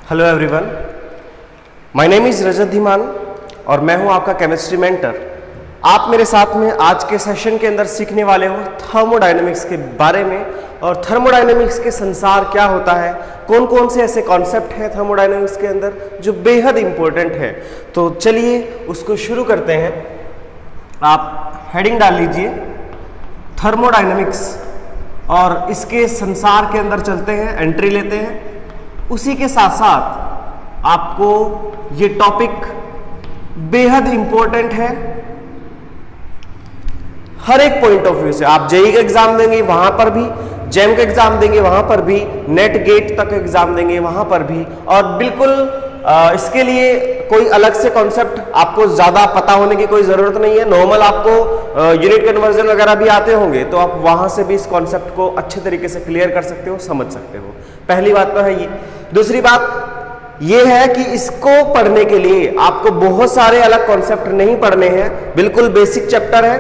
Hello everyone, my name is Rajat Dhiman और मैं हूं आपका केमिस्ट्री मेंटर। आप मेरे साथ में आज के सेशन के अंदर सीखने वाले हो थर्मोडायनेमिक्स के बारे में और थर्मोडायनेमिक्स के संसार क्या होता है, कौन कौन से ऐसे कॉन्सेप्ट हैं थर्मोडायनेमिक्स के अंदर जो बेहद इंपॉर्टेंट है। तो चलिए उसको शुरू करते हैं। आप हेडिंग डाल लीजिए थर्मोडायनेमिक्स और इसके संसार के अंदर चलते हैं, एंट्री लेते हैं। उसी के साथ साथ आपको ये टॉपिक बेहद इंपॉर्टेंट है हर एक पॉइंट ऑफ व्यू से। आप जेईई का एग्जाम देंगे वहां पर भी, जेम का एग्जाम देंगे वहां पर भी, नेट गेट तक एग्जाम देंगे वहां पर भी। और बिल्कुल इसके लिए कोई अलग से कॉन्सेप्ट आपको ज्यादा पता होने की कोई जरूरत नहीं है। नॉर्मल आपको यूनिट कन्वर्जन वगैरह भी आते होंगे तो आप वहां से भी इस कॉन्सेप्ट को अच्छे तरीके से क्लियर कर सकते हो, समझ सकते हो। पहली बात तो है ये। दूसरी बात ये है कि इसको पढ़ने के लिए आपको बहुत सारे अलग कॉन्सेप्ट नहीं पढ़ने हैं, बिल्कुल बेसिक चैप्टर है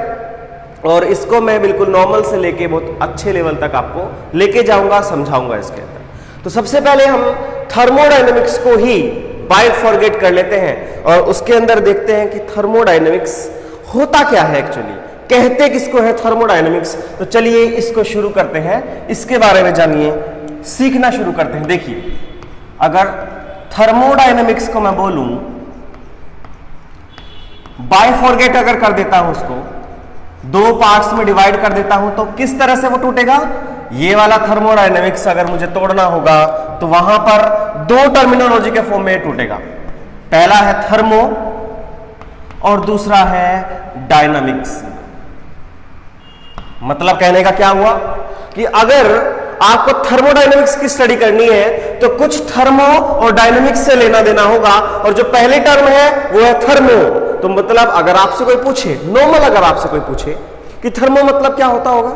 और इसको मैं बिल्कुल नॉर्मल से लेके बहुत अच्छे लेवल तक आपको लेके जाऊंगा, समझाऊंगा इसके अंदर। तो सबसे पहले हम थर्मोडायनेमिक्स को ही बाय फॉरगेट कर लेते हैं और उसके अंदर देखते हैं कि थर्मोडायनेमिक्स होता क्या है एक्चुअली, कहते किसको है थर्मोडायनेमिक्स। तो चलिए इसको शुरू करते हैं, इसके बारे में जानिए, सीखना शुरू करते हैं। देखिए, अगर थर्मोडायनेमिक्स को मैं बोलूं बाय फॉरगेट अगर कर देता हूं, उसको दो पार्ट्स में डिवाइड कर देता हूं, तो किस तरह से वो टूटेगा। ये वाला थर्मोडायनेमिक्स अगर मुझे तोड़ना होगा तो वहां पर दो टर्मिनोलॉजी के फॉर्म में टूटेगा। पहला है थर्मो और दूसरा है डायनामिक्स। मतलब कहने का क्या हुआ कि अगर आपको थर्मोडायनेमिक्स की स्टडी करनी है तो कुछ थर्मो और डायनामिक्स से लेना देना होगा और जो पहली टर्म है वो है थर्मो। तो मतलब अगर आपसे कोई पूछे, नॉर्मल अगर आपसे कोई पूछे कि थर्मो मतलब क्या होता होगा,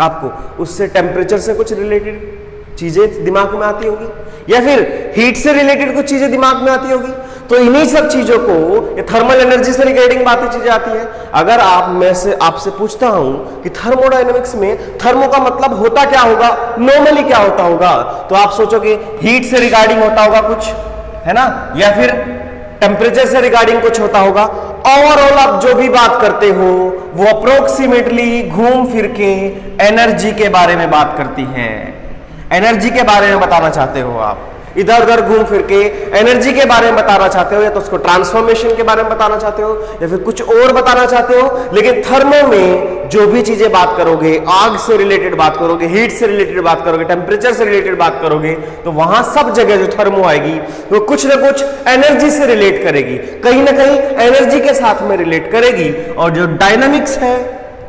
आपको उससे टेम्परेचर से कुछ रिलेटेड चीजें दिमाग में आती होगी या फिर हीट से रिलेटेड कुछ चीजें दिमाग में आती होगी। तो इन्हीं सब चीजों को, ये थर्मल एनर्जी से रिलेटिंग बातें चीजें आती है। अगर मैं से आपसे पूछता हूं कि थर्मोडायनेमिक्स में थर्मो का मतलब होता क्या होगा, नॉर्मली क्या होता होगा, तो आप सोचोगे हीट से रिगार्डिंग होता होगा कुछ, है ना, या फिर टेम्परेचर से रिगार्डिंग कुछ होता होगा। ओवरऑल आप जो भी बात करते हो वो अप्रोक्सीमेटली घूम फिर के एनर्जी के बारे में बात करती है। एनर्जी के बारे में बताना चाहते हो, आप इधर उधर घूम फिर के एनर्जी के बारे में बताना चाहते हो, या तो उसको ट्रांसफॉर्मेशन के बारे में बताना चाहते हो या फिर कुछ और बताना चाहते हो। लेकिन थर्मो में जो भी चीजें बात करोगे, आग से रिलेटेड बात करोगे, हीट से रिलेटेड बात करोगे, टेम्परेचर से रिलेटेड बात करोगे, तो वहां सब जगह जो थर्मो आएगी वो कुछ ना कुछ एनर्जी से रिलेट करेगी, कहीं ना कहीं एनर्जी के साथ में रिलेट करेगी। और जो डायनामिक्स है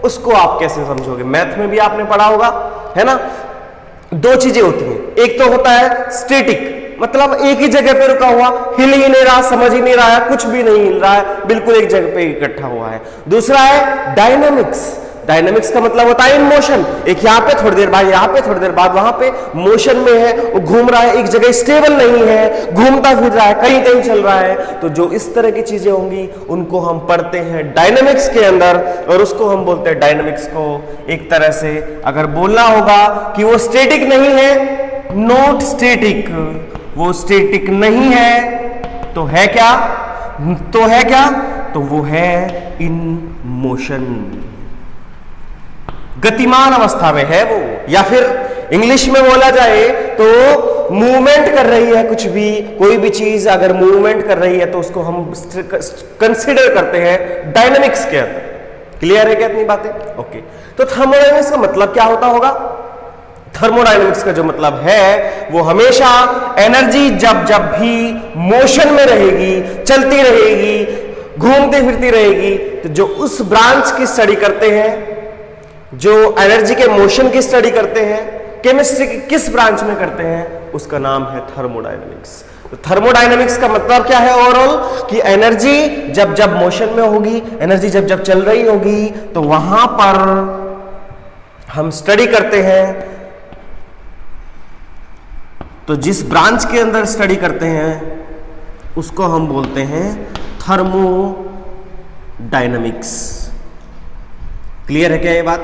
उसको आप कैसे समझोगे, मैथ में भी आपने पढ़ा होगा, है ना। दो चीजें होती हैं, एक तो होता है स्टैटिक, मतलब एक ही जगह पे रुका हुआ, हिल ही नहीं रहा, समझ ही नहीं रहा है, कुछ भी नहीं हिल रहा है, बिल्कुल एक जगह पे इकट्ठा हुआ है। दूसरा है डायनामिक्स। डायनामिक्स का मतलब होता है इन मोशन, एक यहाँ पे थोड़ी देर बाद, यहाँ पे थोड़ी देर बाद, वहां पे मोशन में है, वो घूम रहा है, एक जगह स्टेबल नहीं है, घूमता फिर रहा है, कहीं कहीं चल रहा है। तो जो इस तरह की चीजें होंगी उनको हम पढ़ते हैं डायनामिक्स के अंदर और उसको हम बोलते हैं, डायनामिक्स को एक तरह से अगर बोलना होगा कि वो स्टैटिक नहीं है, नॉट स्टैटिक, वो स्टैटिक नहीं है तो है क्या, तो वो है इन मोशन, गतिमान अवस्था में है वो, या फिर इंग्लिश में बोला जाए तो मूवमेंट कर रही है कुछ भी, कोई भी चीज अगर मूवमेंट कर रही है तो उसको हम कंसीडर करते हैं डायनामिक्स के अंदर। क्लियर है क्या इतनी बातें? ओके। तो थर्मोडायनेमिक्स का मतलब क्या होता होगा? थर्मोडायनेमिक्स का जो मतलब है वो हमेशा एनर्जी जब जब भी मोशन में रहेगी, चलती रहेगी, घूमती फिरती रहेगी, तो जो उस ब्रांच की स्टडी करते हैं, जो एनर्जी के मोशन की स्टडी करते हैं, केमिस्ट्री की किस ब्रांच में करते हैं, उसका नाम है थर्मोडायनेमिक्स। तो थर्मोडायनेमिक्स का मतलब क्या है ओवरऑल कि एनर्जी जब जब मोशन में होगी, एनर्जी जब जब चल रही होगी, तो वहां पर हम स्टडी करते हैं। तो जिस ब्रांच के अंदर स्टडी करते हैं उसको हम बोलते हैं थर्मोडायनेमिक्स। क्लियर है क्या ये बात?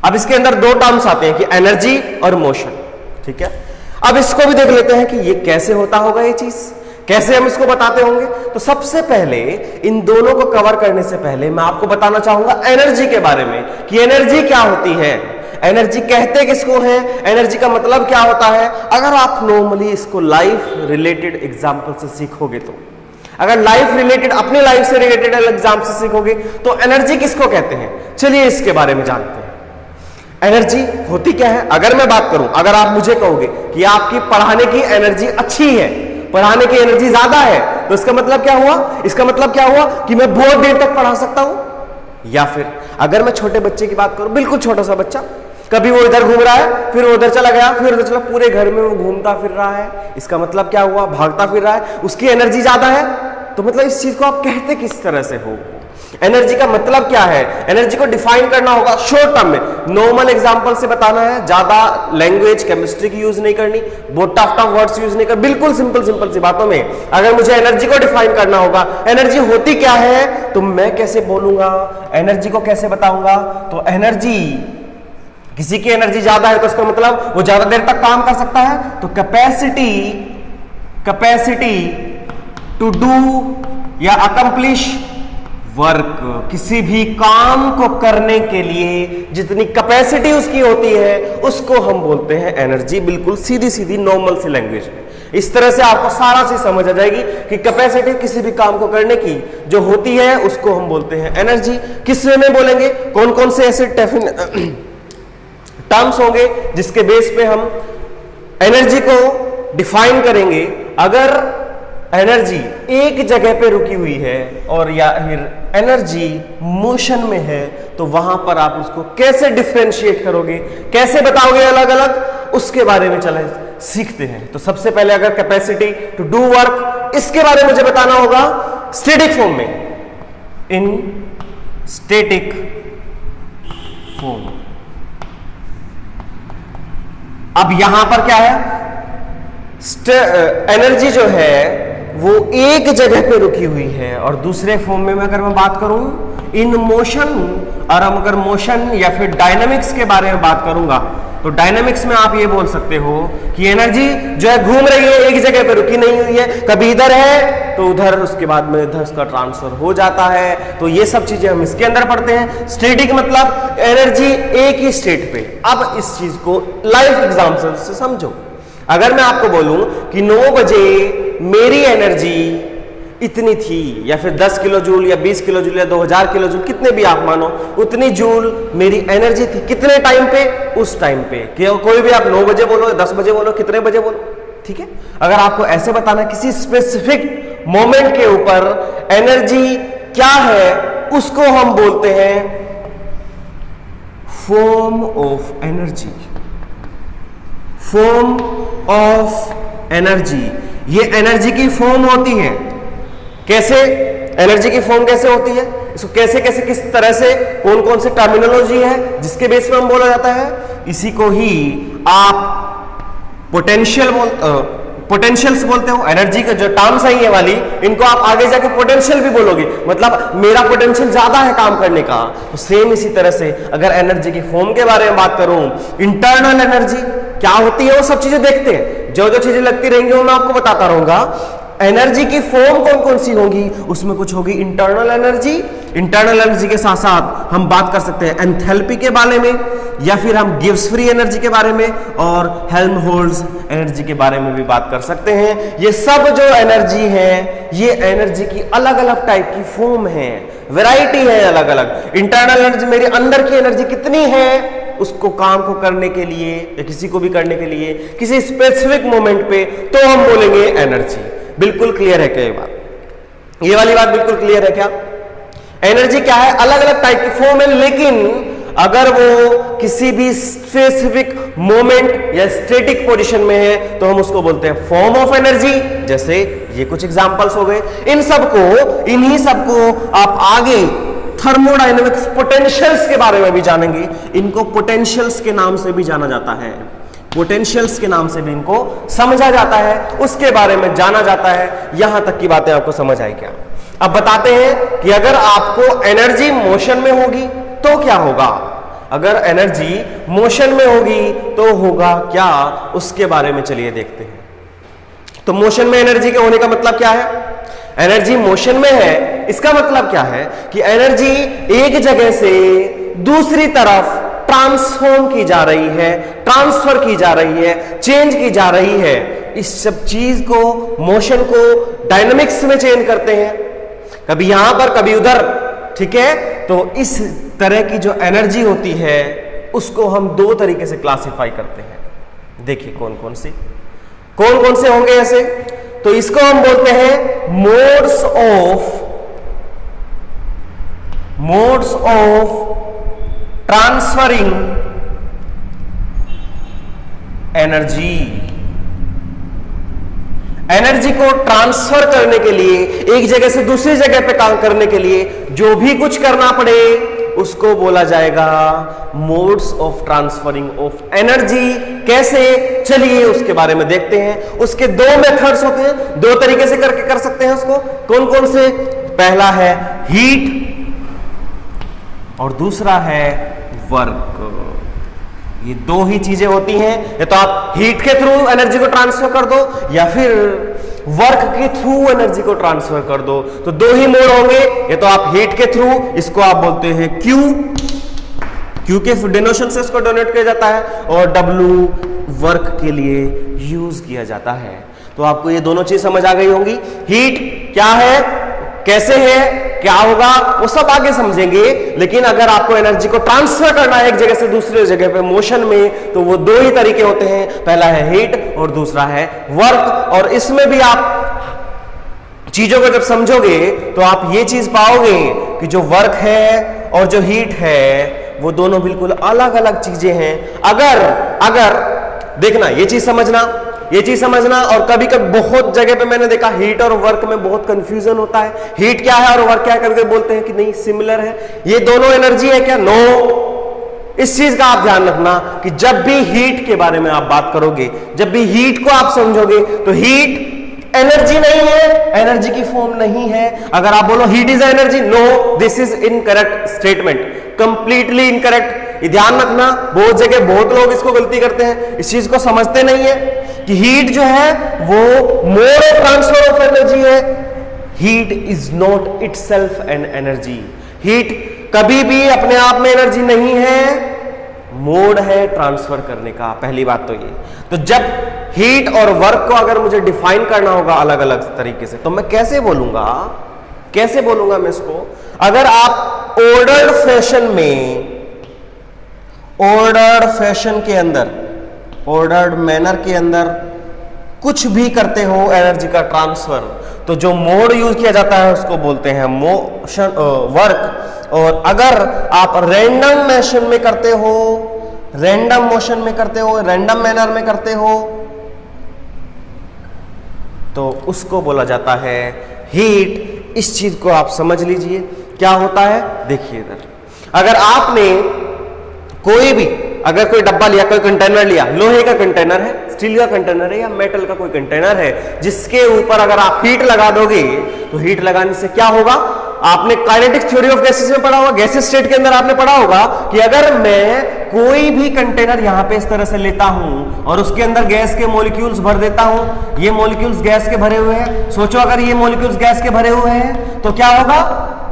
अब इसके अंदर दो टर्म्स आते हैं कि एनर्जी और मोशन, ठीक है। अब इसको भी देख लेते हैं कि ये कैसे होता होगा, ये चीज कैसे हम इसको बताते होंगे। तो सबसे पहले इन दोनों को कवर करने से पहले मैं आपको बताना चाहूंगा एनर्जी के बारे में कि एनर्जी क्या होती है, एनर्जी कहते किसको है, एनर्जी का मतलब क्या होता है। अगर आप नॉर्मली इसको लाइफ रिलेटेड एग्जांपल से सीखोगे, तो अगर लाइफ रिलेटेड अपनी लाइफ से रिलेटेड एग्जांपल से सीखोगे तो एनर्जी किसको कहते हैं, चलिए इसके बारे में जानते हैं। एनर्जी होती क्या है, अगर मैं बात करूं, अगर आप मुझे कहोगे कि आपकी पढ़ाने की एनर्जी अच्छी है, पढ़ाने की एनर्जी ज्यादा है, तो इसका मतलब क्या हुआ, इसका मतलब क्या हुआ कि मैं बहुत देर तक पढ़ा सकता हूं। या फिर अगर मैं छोटे बच्चे की बात करूं, बिल्कुल छोटा सा बच्चा, कभी वो इधर घूम रहा है, फिर वो उधर चला गया, फिर उधर चला, पूरे घर में वो घूमता फिर रहा है, इसका मतलब क्या हुआ, भागता फिर रहा है, उसकी एनर्जी ज्यादा है। तो मतलब इस चीज को आप कहते किस तरह से हो, एनर्जी का मतलब क्या है, एनर्जी को डिफाइन करना होगा शॉर्ट टर्म में, नॉर्मल एग्जांपल से बताना है, ज्यादा लैंग्वेज केमिस्ट्री की यूज नहीं करनी, बहुत टफ वर्ड्स यूज नहीं करनी, बिल्कुल सिंपल सिंपल सी बातों में अगर मुझे एनर्जी को डिफाइन करना होगा, एनर्जी होती क्या है, तो मैं कैसे बोलूंगा, एनर्जी को कैसे बताऊंगा। तो एनर्जी, किसी की एनर्जी ज्यादा है तो उसका मतलब वो ज्यादा देर तक काम कर सकता है, तो कैपेसिटी टू डू या अकम्प्लिश वर्क, किसी भी काम को करने के लिए जितनी कैपेसिटी उसकी होती है उसको हम बोलते हैं एनर्जी। बिल्कुल सीधी सीधी नॉर्मल सी लैंग्वेज में इस तरह से आपको सारा चीज समझ आ जाएगी कि कैपेसिटी किसी भी काम को करने की जो होती है उसको हम बोलते हैं एनर्जी। किस वे में बोलेंगे, कौन कौन से ऐसे टर्म्स होंगे जिसके बेस पे हम एनर्जी को डिफाइन करेंगे। अगर एनर्जी एक जगह पे रुकी हुई है और या फिर एनर्जी मोशन में है, तो वहां पर आप उसको कैसे डिफरेंशिएट करोगे, कैसे बताओगे अलग अलग, उसके बारे में चले सीखते हैं। तो सबसे पहले अगर कैपेसिटी टू डू वर्क, इसके बारे में मुझे बताना होगा स्टैटिक फॉर्म में, इन स्टैटिक फॉर्म। अब यहां पर क्या है, एनर्जी जो है वो एक जगह पे रुकी हुई है, और दूसरे फॉर्म में अगर मैं बात करूं इन मोशन, और हम अगर मोशन या फिर डायनामिक्स के बारे में बात करूंगा, तो डायनामिक्स में आप ये बोल सकते हो कि एनर्जी जो है घूम रही है, एक जगह पे रुकी नहीं हुई है, कभी इधर है तो उधर, उसके बाद में इधर उसका ट्रांसफर हो जाता है। तो ये सब चीजें हम इसके अंदर पढ़ते हैं। स्टैटिक मतलब एनर्जी एक ही स्टेट पे। अब इस चीज को लाइव एग्जांपल से समझो। अगर मैं आपको बोलूं कि 9 बजे मेरी एनर्जी इतनी थी, या फिर 10 किलो जूल या 20 किलो जूल या 2000 किलो जूल, कितने भी आप मानो, उतनी जूल मेरी एनर्जी थी कितने टाइम पे, उस टाइम पे। कोई भी आप 9 बजे बोलो, 10 बजे बोलो, कितने बजे बोलो, ठीक है। अगर आपको ऐसे बताना किसी स्पेसिफिक मोमेंट के ऊपर एनर्जी क्या है, उसको हम बोलते हैं form of energy. Form of energy, ये एनर्जी की फॉर्म होती है। कैसे एनर्जी की फॉर्म कैसे होती है, इसको कैसे कैसे किस तरह से, कौन कौन से टर्मिनोलॉजी है जिसके बेस में हम बोला जाता है, इसी को ही आप पोटेंशियल्स बोलते हो। एनर्जी के जो टर्म्स है ये वाली, इनको आप आगे जाके पोटेंशियल भी बोलोगे, मतलब मेरा पोटेंशियल ज्यादा है काम करने का। तो सेम इसी तरह से अगर एनर्जी की फॉर्म के बारे में बात करूं, इंटरनल एनर्जी क्या होती है वो सब चीजें देखते हैं, जो जो चीजें लगती रहेंगी वो मैं आपको बताता रहूंगा। एनर्जी की फॉर्म कौन कौन सी होगी, उसमें कुछ होगी इंटरनल एनर्जी। इंटरनल एनर्जी के साथ साथ हम बात कर सकते हैं एंथैल्पी के बारे में, या फिर हम गिब्स फ्री एनर्जी के बारे में, और हेल्महोल्ट्ज एनर्जी के बारे में भी बात कर सकते हैं। ये सब जो एनर्जी है, ये एनर्जी की अलग अलग टाइप की फॉर्म है, वैरायटी है अलग अलग। इंटरनल एनर्जी, मेरे अंदर की एनर्जी कितनी है, उसको काम को करने के लिए या किसी को भी करने के लिए किसी स्पेसिफिक मोमेंट पे, तो हम बोलेंगे एनर्जी। बिल्कुल क्लियर है क्या ये बात, ये वाली बात बिल्कुल क्लियर है क्या। एनर्जी क्या है, अलग अलग टाइप की फॉर्म है, लेकिन अगर वो किसी भी स्पेसिफिक मोमेंट या स्टैटिक पोजीशन में है तो हम उसको बोलते हैं फॉर्म ऑफ एनर्जी। जैसे ये कुछ एग्जांपल्स हो गए, इन्हीं सबको आप आगे थर्मोडायनेमिक्स पोटेंशियल्स के बारे में भी जानेंगे। इनको पोटेंशियल्स के नाम से भी जाना जाता है, पोटेंशियल्स के नाम से भी इनको समझा जाता है, उसके बारे में जाना जाता है। यहां तक की बातें आपको समझ आई क्या। अब बताते हैं कि अगर आपको एनर्जी मोशन में होगी तो क्या होगा। अगर एनर्जी मोशन में होगी तो होगा क्या, उसके बारे में चलिए देखते हैं। तो मोशन में एनर्जी के होने का मतलब क्या है? एनर्जी मोशन में है, इसका मतलब क्या है कि एनर्जी एक जगह से दूसरी तरफ ट्रांसफॉर्म की जा रही है, ट्रांसफर की जा रही है, चेंज की जा रही है। इस सब चीज को, मोशन को डायनामिक्स में चेंज करते हैं, कभी यहां पर कभी उधर, ठीक है। तो इस तरह की जो एनर्जी होती है उसको हम दो तरीके से क्लासिफाई करते हैं। देखिए कौन कौन से होंगे ऐसे। तो इसको हम बोलते हैं modes of transferring energy. Energy को ट्रांसफर करने के लिए, एक जगह से दूसरी जगह पे काम करने के लिए जो भी कुछ करना पड़े उसको बोला जाएगा modes of transferring of energy. कैसे, चलिए उसके बारे में देखते हैं। उसके दो मेथड्स होते हैं, दो तरीके से करके कर सकते हैं उसको। कौन कौन से? पहला है हीट और दूसरा है वर्क। ये दो ही चीजें होती हैं, या तो आप हीट के थ्रू एनर्जी को ट्रांसफर कर दो या फिर वर्क के थ्रू एनर्जी को ट्रांसफर कर दो। तो दो ही मोड होंगे, या तो आप हीट के थ्रू, इसको आप बोलते हैं क्यू के डिनोशन से इसको डोनेट किया जाता है, और डब्ल्यू वर्क के लिए यूज किया जाता है। तो आपको ये दोनों चीज समझ आ गई होंगी। हीट क्या है, कैसे है, क्या होगा, वो सब आगे समझेंगे। लेकिन अगर आपको एनर्जी को ट्रांसफर करना है एक जगह से दूसरे जगह पे मोशन में, तो वो दो ही तरीके होते हैं, पहला है हीट और दूसरा है वर्क। और इसमें भी आप चीजों को जब समझोगे तो आप ये चीज पाओगे कि जो वर्क है और जो हीट है वो दोनों बिल्कुल अलग अलग चीजें हैं। अगर देखना, ये चीज समझना। और कभी कभी बहुत जगह पे मैंने देखा हीट और वर्क में बहुत कंफ्यूजन होता है। हीट क्या है और वर्क क्या है, कभी कभी बोलते हैं कि नहीं सिमिलर है, ये दोनों एनर्जी है क्या? नो। इस चीज का आप ध्यान रखना कि जब भी हीट के बारे में आप बात करोगे, जब भी हीट को आप समझोगे, तो हीट एनर्जी नहीं है, एनर्जी की फॉर्म नहीं है। अगर आप बोलो heat is energy, no, this is incorrect statement, completely incorrect. ये ध्यान रखना, बहुत जगह बहुत लोग इसको गलती करते हैं, इस चीज को समझते नहीं है कि हीट जो है वो mode of transfer of energy है। Heat is not itself an energy. Heat कभी भी अपने आप में एनर्जी नहीं है, मोड है ट्रांसफर करने का। पहली बात तो ये। तो जब हीट और वर्क को अगर मुझे डिफाइन करना होगा अलग अलग तरीके से, तो मैं कैसे बोलूंगा मैं इसको? अगर आप ऑर्डर्ड फैशन के अंदर, ऑर्डर्ड मैनर के अंदर कुछ भी करते हो एनर्जी का ट्रांसफर, तो जो मोड यूज किया जाता है उसको बोलते हैं मोशन वर्क। और अगर आप रैंडम मोशन में करते हो, रैंडम मैनर में करते हो, तो उसको बोला जाता है हीट। इस चीज को आप समझ लीजिए क्या होता है। देखिए इधर, अगर आपने अगर कोई डब्बा लिया, कोई कंटेनर लिया, लोहे का कंटेनर है, स्टील का कंटेनर है या मेटल का कोई कंटेनर है, जिसके ऊपर अगर आप हीट लगा दोगे, तो हीट लगाने से क्या होगा? आपने काइनेटिक थ्योरी ऑफ गैसेस में पढ़ा होगा, गैसेस स्टेट के अंदर आपने पढ़ा होगा कि अगर मैं कोई भी कंटेनर यहां पे इस तरह से लेता हूं और उसके अंदर गैस के मॉलिक्यूल्स भर देता हूं, ये मॉलिक्यूल्स गैस के भरे हुए हैं, सोचो अगर ये मॉलिक्यूल्स गैस के भरे हुए हैं तो क्या होगा?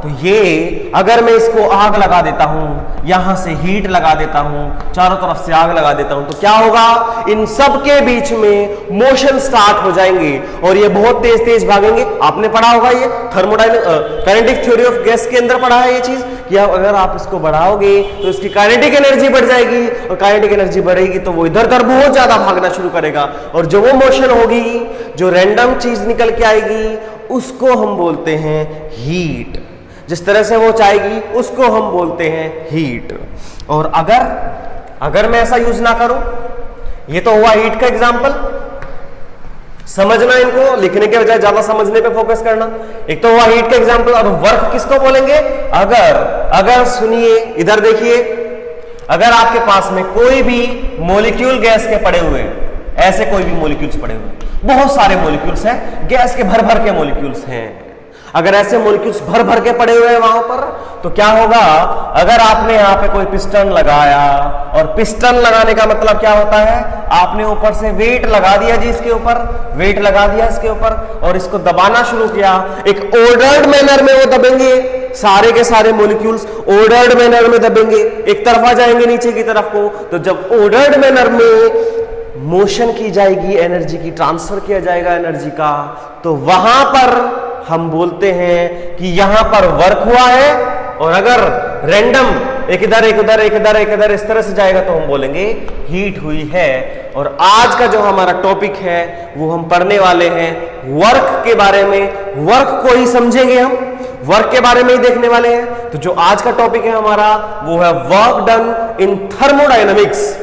तो ये अगर मैं इसको आग लगा देता हूं, यहां से हीट लगा देता हूं, चारों तरफ से आग लगा देता हूं, तो क्या होगा? इन सब के बीच में मोशन स्टार्ट हो जाएंगे और ये बहुत तेज तेज भागेंगे। आपने पढ़ा होगा ये काइनेटिक थ्योरी ऑफ गैस के अंदर पढ़ा है ये चीज कि अगर आप इसको बढ़ाओगे तो इसकी काइनेटिक एनर्जी बढ़ जाएगी, और काइनेटिक एनर्जी बढ़ेगी तो वो इधर उधर बहुत ज्यादा भागना शुरू करेगा, और जो वो मोशन होगी, जो रैंडम चीज निकल के आएगी, उसको हम बोलते हैं हीट। जिस तरह से वो चाहेगी उसको हम बोलते हैं हीट। और अगर मैं ऐसा यूज ना करूं, ये तो हुआ हीट का एग्जांपल। समझना इनको, लिखने के बजाय ज्यादा समझने पे फोकस करना। एक तो हुआ हीट का एग्जांपल, और वर्क किसको बोलेंगे? अगर सुनिए, इधर देखिए, अगर आपके पास में कोई भी मॉलिक्यूल गैस के पड़े हुए हैं, ऐसे कोई भी मॉलिक्यूल्स पड़े हुए हैं, बहुत सारे मॉलिक्यूल्स हैं, गैस के भर भर के मॉलिक्यूल्स हैं। अगर ऐसे मॉलिक्यूल्स भर भर के पड़े हुए हैं वहां पर, तो क्या होगा, अगर आपने यहां पे कोई पिस्टन लगाया, और पिस्टन लगाने का मतलब क्या होता है, आपने ऊपर से वेट लगा दिया जी, इसके ऊपर वेट लगा दिया इसके ऊपर, और इसको दबाना शुरू किया, एक ऑर्डर्ड मैनर में वो दबेंगे, सारे के सारे मॉलिक्यूल्स ऑर्डर्ड मैनर में दबेंगे, एक तरफा जाएंगे नीचे की तरफ को। तो जब ऑर्डर्ड मैनर में मोशन की जाएगी, एनर्जी की ट्रांसफर किया जाएगा एनर्जी का, तो वहां पर हम बोलते हैं कि यहां पर वर्क हुआ है। और अगर रैंडम एक इधर एक उधर एक इधर एक इधर इस तरह से जाएगा तो हम बोलेंगे हीट हुई है। और आज का जो हमारा टॉपिक है वो हम पढ़ने वाले हैं वर्क के बारे में, वर्क को ही समझेंगे, हम वर्क के बारे में ही देखने वाले हैं। तो जो आज का टॉपिक है हमारा वो है वर्क डन इन थर्मोडायनेमिक्स।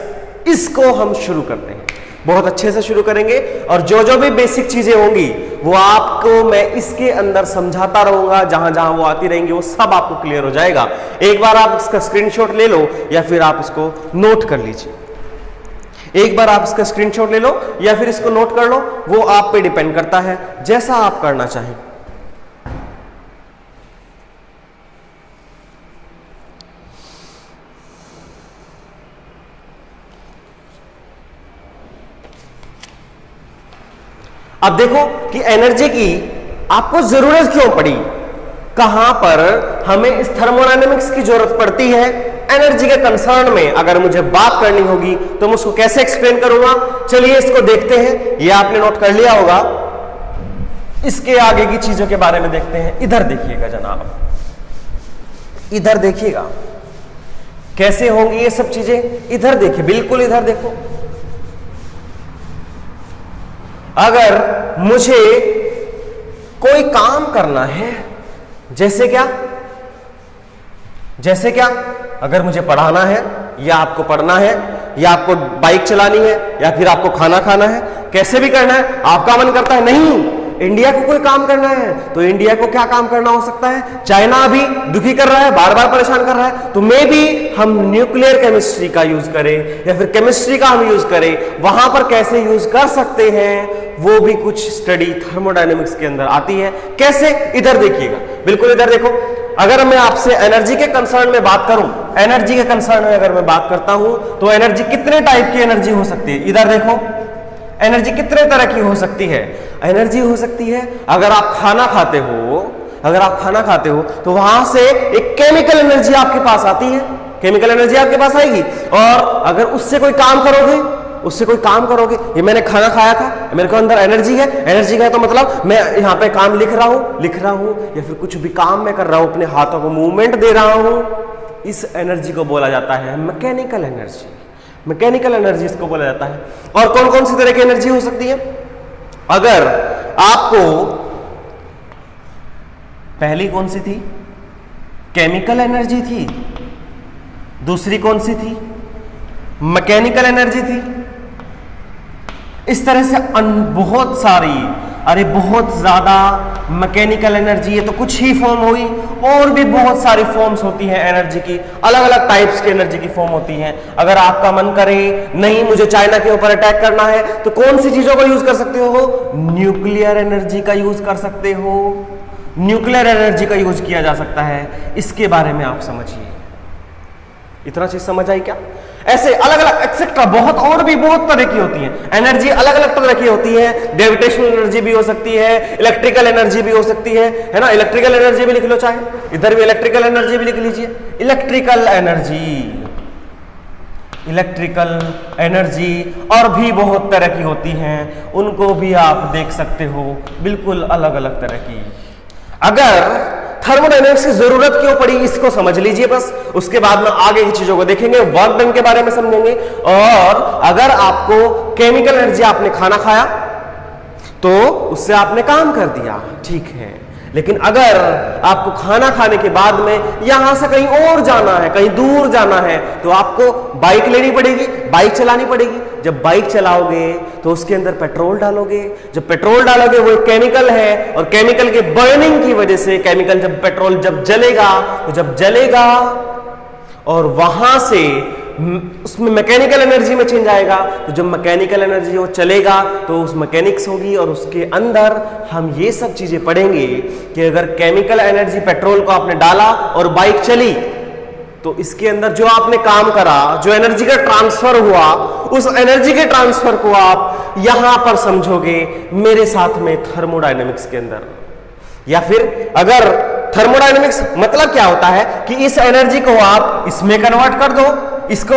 इसको हम शुरू करते हैं, बहुत अच्छे से शुरू करेंगे, और जो जो भी बेसिक चीजें होंगी वो आपको मैं इसके अंदर समझाता रहूंगा, जहां जहां वो आती रहेंगी वो सब आपको क्लियर हो जाएगा। एक बार आप इसका स्क्रीनशॉट ले लो या फिर आप इसको नोट कर लीजिए, एक बार आप इसका स्क्रीनशॉट ले लो या फिर इसको नोट कर लो, वो आप पे डिपेंड करता है, जैसा आप करना चाहें। अब देखो कि एनर्जी की आपको जरूरत क्यों पड़ी, कहां पर हमें इस थर्मोडायनेमिक्स की जरूरत पड़ती है एनर्जी के कंसर्न में। अगर मुझे बात करनी होगी तो मैं उसको कैसे एक्सप्लेन करूंगा, चलिए इसको देखते हैं। ये आपने नोट कर लिया होगा, इसके आगे की चीजों के बारे में देखते हैं। इधर देखिएगा जनाब, इधर देखिएगा कैसे होंगी ये सब चीजें, इधर देखिए, बिल्कुल इधर देखो। अगर मुझे कोई काम करना है, जैसे क्या, जैसे क्या, अगर मुझे पढ़ाना है या आपको पढ़ना है या आपको बाइक चलानी है या फिर आपको खाना खाना है, कैसे भी करना है, आपका मन करता है नहीं इंडिया को कोई काम करना है, तो इंडिया को क्या काम करना हो सकता है, चाइना अभी दुखी कर रहा है, बार बार परेशान कर रहा है, तो मे भी हम न्यूक्लियर केमिस्ट्री का यूज करें या फिर केमिस्ट्री का हम यूज करें। वहां पर कैसे यूज कर सकते हैं वो भी कुछ स्टडी थर्मोडायनेमिक्स के अंदर आती है। कैसे, इधर देखिएगा, बिल्कुल इधर देखो। अगर मैं आपसे एनर्जी के कंसर्न में बात करूं, एनर्जी के कंसर्न में अगर मैं बात करता हूं तो एनर्जी कितने टाइप की एनर्जी हो सकती है, इधर देखो, एनर्जी कितने तरह की हो सकती है। एनर्जी हो सकती है, अगर आप खाना खाते हो, अगर आप खाना खाते हो तो वहां से एक केमिकल एनर्जी आपके पास आती है, केमिकल एनर्जी आपके पास आएगी, और अगर उससे कोई काम करोगे, उससे कोई काम करोगे, ये मैंने खाना खाया था, मेरे को अंदर एनर्जी है, एनर्जी है तो मतलब मैं यहाँ पे काम लिख रहा हूं या फिर कुछ भी काम मैं कर रहा हूं, अपने हाथों को मूवमेंट दे रहा हूं, इस एनर्जी को बोला जाता है मैकेनिकल एनर्जी। मैकेनिकल एनर्जी इसको बोला जाता है। और कौन कौन सी तरह की एनर्जी हो सकती है, अगर आपको पहली कौन सी थी, केमिकल एनर्जी थी, दूसरी कौन सी थी, मैकेनिकल एनर्जी थी। इस तरह से बहुत सारी, अरे बहुत ज्यादा मैकेनिकल एनर्जी, ये तो कुछ ही फॉर्म हुई, और भी बहुत सारी फॉर्म्स होती हैं एनर्जी की, अलग अलग टाइप्स की एनर्जी की फॉर्म होती हैं। अगर आपका मन करे नहीं मुझे चाइना के ऊपर अटैक करना है तो कौन सी चीजों का यूज कर सकते हो, न्यूक्लियर एनर्जी का यूज कर सकते हो, न्यूक्लियर एनर्जी का यूज किया जा सकता है। इसके बारे में आप समझिए, इतना चीज समझ आई क्या। ऐसे अलग अलग एक्सेट्रा बहुत और भी बहुत तरह की होती है एनर्जी, अलग अलग तरह की होती है। ग्रेविटेशनल एनर्जी भी हो सकती है, इलेक्ट्रिकल एनर्जी भी हो सकती है ना, इलेक्ट्रिकल एनर्जी भी लिख लो, चाहे इधर भी इलेक्ट्रिकल एनर्जी भी लिख लीजिए। इलेक्ट्रिकल एनर्जी, इलेक्ट्रिकल एनर्जी और भी बहुत तरह की होती हैं, उनको भी आप देख सकते हो, बिल्कुल अलग अलग तरह की। अगर थर्मोडायनेमिक्स की जरूरत क्यों पड़ी इसको समझ लीजिए बस, उसके बाद में आगे की चीजों को देखेंगे, वर्क डन के बारे में समझेंगे। और अगर आपको केमिकल एनर्जी, आपने खाना खाया तो उससे आपने काम कर दिया, ठीक है, लेकिन अगर आपको खाना खाने के बाद में यहां से कहीं और जाना है, कहीं दूर जाना है, तो आपको बाइक लेनी पड़ेगी, बाइक चलानी पड़ेगी। जब बाइक चलाओगे तो उसके अंदर पेट्रोल डालोगे, जब पेट्रोल डालोगे वो एक केमिकल है, और केमिकल के बर्निंग की वजह से पेट्रोल जब जलेगा, तो जब जलेगा और वहां से उसमें मैकेनिकल एनर्जी में चेंज आएगा। तो जब मैकेनिकल एनर्जी वो चलेगा तो उस मैकेनिक्स होगी, और उसके अंदर हम ये सब चीजें पढ़ेंगे कि अगर केमिकल एनर्जी पेट्रोल को आपने डाला और बाइक चली, तो इसके अंदर जो आपने काम करा, जो एनर्जी का ट्रांसफर हुआ, उस एनर्जी के ट्रांसफर को आप यहां पर समझोगे मेरे साथ में थर्मोडायनेमिक्स के अंदर। या फिर अगर थर्मोडायनेमिक्स मतलब क्या होता है कि इस एनर्जी को आप इसमें कन्वर्ट कर दो, इसको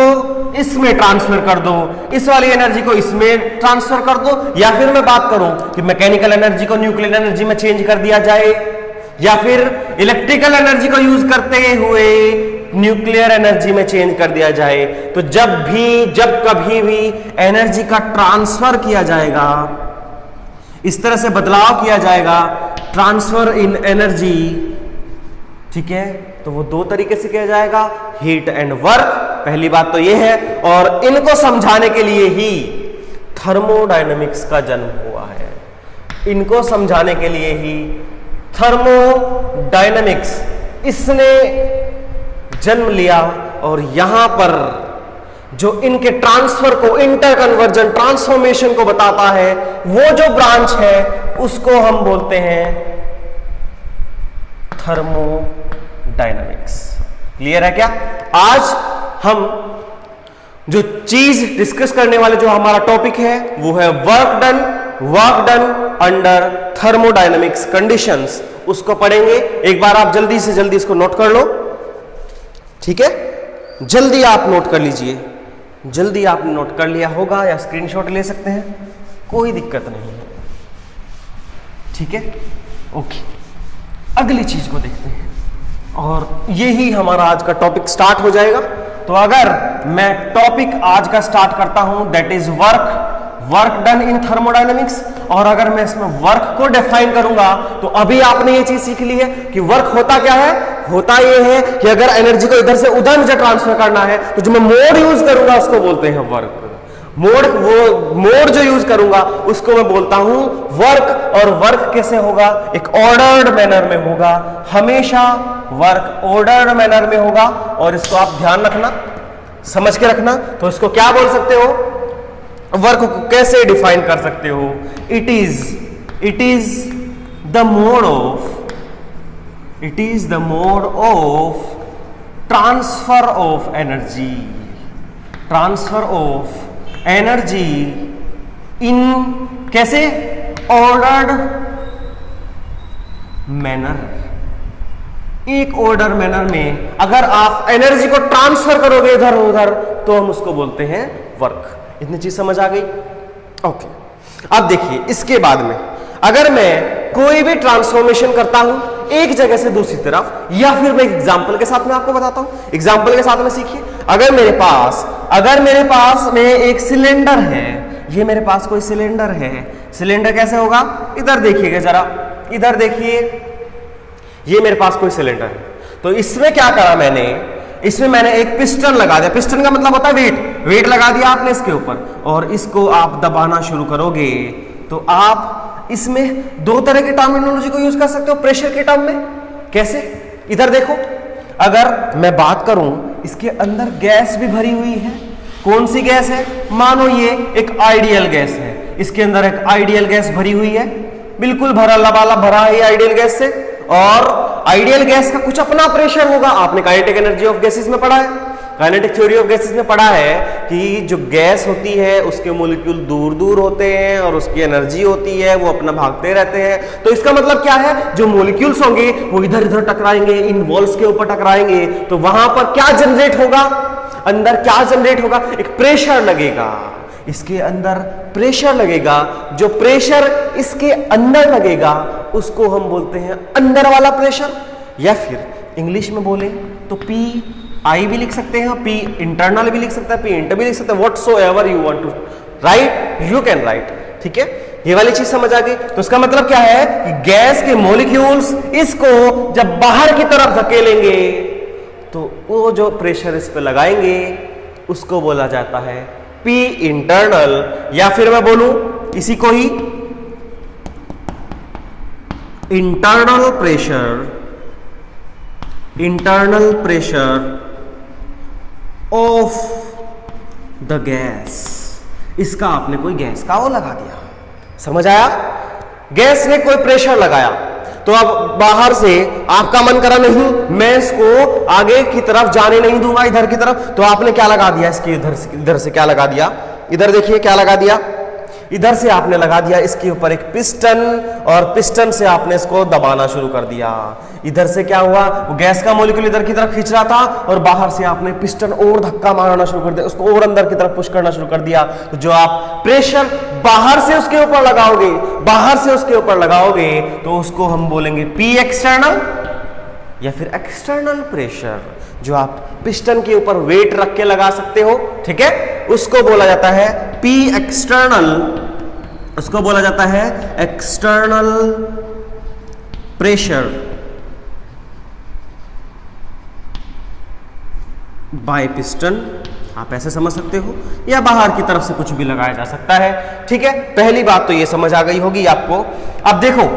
इसमें ट्रांसफर कर दो, इस वाली एनर्जी को इसमें ट्रांसफर कर दो, या फिर मैं बात करूं कि मैकेनिकल एनर्जी को न्यूक्लियर एनर्जी में चेंज कर दिया जाए, या फिर इलेक्ट्रिकल एनर्जी को यूज करते हुए न्यूक्लियर एनर्जी में चेंज कर दिया जाए। तो जब कभी भी एनर्जी का ट्रांसफर किया जाएगा, इस तरह से बदलाव किया जाएगा, ट्रांसफर इन एनर्जी, ठीक है, तो वो दो तरीके से किया जाएगा, हीट एंड वर्क। पहली बात तो ये है, और इनको समझाने के लिए ही थर्मोडायनेमिक्स का जन्म हुआ है। इनको समझाने के लिए ही थर्मोडायनेमिक्स इसने जन्म लिया, और यहां पर जो इनके ट्रांसफर को, इंटर कन्वर्जन, ट्रांसफॉर्मेशन को बताता है, वो जो ब्रांच है उसको हम बोलते हैं थर्मोडायनेमिक्स। क्लियर है क्या? आज हम जो चीज डिस्कस करने वाले, जो हमारा टॉपिक है, वो है work done under thermodynamics conditions. उसको पढ़ेंगे। एक बार आप जल्दी से जल्दी इसको नोट कर लो, ठीक है? जल्दी आप नोट कर लीजिए। जल्दी आपने नोट कर लिया होगा या स्क्रीनशॉट ले सकते हैं, कोई दिक्कत नहीं है, ठीक है? ओके, अगली चीज को देखते हैं, और यही हमारा आज का टॉपिक स्टार्ट हो जाएगा। तो अगर मैं टॉपिक आज का स्टार्ट करता हूं, that is work done in thermodynamics, और अगर मैं इसमें वर्क को डिफाइन करूंगा, तो अभी आपने ये चीज सीख ली है कि वर्क होता क्या है। होता ये है कि अगर एनर्जी को इधर से उधर मुझे ट्रांसफर करना है, तो जो मैं मोड यूज करूंगा उसको बोलते हैं वर्क। मोड जो यूज करूंगा उसको मैं बोलता हूं वर्क। और वर्क कैसे होगा? एक ऑर्डर्ड मैनर में होगा, हमेशा वर्क ऑर्डर्ड मैनर में होगा। और इसको आप ध्यान रखना, समझ के रखना। तो इसको क्या बोल सकते हो? वर्क को कैसे डिफाइन कर सकते हो? It is the mode of transfer of energy in कैसे? Ordered manner. एक ऑर्डर मैनर में अगर आप एनर्जी को ट्रांसफर करोगे इधर उधर, तो हम उसको बोलते हैं वर्क। इतनी चीज समझ आ गई? ओके, अब देखिए, इसके बाद में अगर मैं कोई भी ट्रांसफॉर्मेशन करता हूं एक जगह से दूसरी तरफ, या फिर मैं एग्जांपल के साथ में आपको बताता हूं, एग्जांपल के साथ में सीखिए। अगर मेरे पास में एक सिलेंडर है, ये मेरे पास कोई सिलेंडर है, सिलेंडर कैसे होगा? इधर देखिएगा जरा, इधर देखिए, ये मेरे पास कोई सिलेंडर है। तो इसमें क्या करा मैंने? इसमें मैंने एक पिस्टन लगा दिया। पिस्टन का मतलब होता है वेट लगा दिया आपने इसके ऊपर, और इसको आप दबाना शुरू करोगे, तो आप इसमें दो तरह की टर्मिनोलॉजी को यूज कर सकते हो प्रेशर के टर्म में। कैसे? इधर देखो, अगर मैं बात करूं, इसके अंदर गैस भी भरी हुई है। कौन सी गैस है? मानो ये एक आइडियल गैस है, इसके अंदर एक आइडियल गैस भरी हुई है, बिल्कुल भरा लबाला भरा है आइडियल गैस से। और आइडियल गैस का कुछ अपना प्रेशर होगा। आपने काइनेटिक एनर्जी ऑफ गैसेस में पढ़ा है, काइनेटिक थ्योरी ऑफ गैसेस में पढ़ा है कि जो गैस होती है उसके मॉलिक्यूल दूर दूर होते हैं, और उसकी एनर्जी होती है, वो अपना भागते रहते हैं। तो इसका मतलब क्या है? जो मॉलिक्यूल्स होंगे वो इधर इधर टकराएंगे, इन वॉल्स के ऊपर टकराएंगे, तो वहां पर क्या जनरेट होगा? अंदर क्या जनरेट होगा? एक प्रेशर लगेगा, इसके अंदर प्रेशर लगेगा। जो प्रेशर इसके अंदर लगेगा उसको हम बोलते हैं अंदर वाला प्रेशर, या फिर इंग्लिश में बोले तो पी आई भी लिख सकते हैं, पी इंटरनल भी लिख सकते हैं, पी इंटर भी लिख सकते हैं। Whatsoever you want to write, you can write. ठीक है, ये वाली चीज समझ आ गई। तो इसका मतलब क्या है कि गैस के मॉलिक्यूल्स इसको जब बाहर की तरफ धकेलेंगे, तो वो जो प्रेशर इस पे लगाएंगे उसको बोला जाता है पी इंटरनल, या फिर मैं बोलूं इसी को ही internal pressure of the gas, इसका आपने कोई गैस का वो लगा दिया, समझ आया? गैस ने कोई प्रेशर लगाया, तो अब बाहर से आपका मन करा नहीं मैं इसको आगे की तरफ जाने नहीं दूंगा, इधर की तरफ, तो आपने क्या लगा दिया इसके इधर से क्या लगा दिया, इधर देखिए क्या लगा दिया, इधर से आपने लगा दिया इसके ऊपर एक पिस्टन, और पिस्टन से आपने इसको दबाना शुरू कर दिया। इधर से क्या हुआ, वो गैस का मॉलिक्यूल इधर की तरफ खींच रहा था, और बाहर से आपने पिस्टन और धक्का मारना शुरू कर दिया, उसको और अंदर की तरफ पुश करना शुरू कर दिया। तो जो आप प्रेशर बाहर से उसके ऊपर लगाओगे, बाहर से उसके ऊपर लगाओगे, तो उसको हम बोलेंगे पी एक्सटर्नल या फिर एक्सटर्नल प्रेशर। जो आप पिस्टन के ऊपर वेट रख के लगा सकते हो, ठीक है, उसको बोला जाता है पी एक्सटर्नल, उसको बोला जाता है एक्सटर्नल प्रेशर बाय पिस्टन। आप ऐसे समझ सकते हो, या बाहर की तरफ से कुछ भी लगाया जा सकता है, ठीक है। पहली बात तो ये समझ आ गई होगी आपको। अब देखो,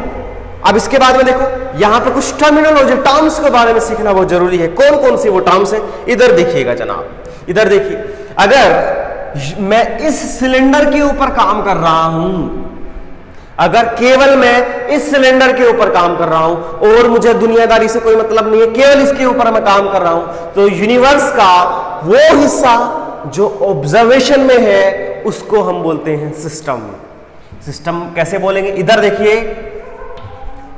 अब इसके बाद में देखो, यहां पे कुछ टर्मिनोलॉजी टर्म्स के बारे में सीखना बहुत जरूरी है। कौन कौन सी वो टर्म्स है, इधर देखिएगा जनाब, इधर देखिए। अगर मैं इस सिलेंडर के ऊपर काम कर रहा हूं, अगर केवल मैं इस सिलेंडर के ऊपर काम कर रहा हूं और मुझे दुनियादारी से कोई मतलब नहीं है, केवल इसके ऊपर मैं काम कर रहा हूं, तो यूनिवर्स का वो हिस्सा जो ऑब्जर्वेशन में है उसको हम बोलते हैं सिस्टम। सिस्टम कैसे बोलेंगे, इधर देखिए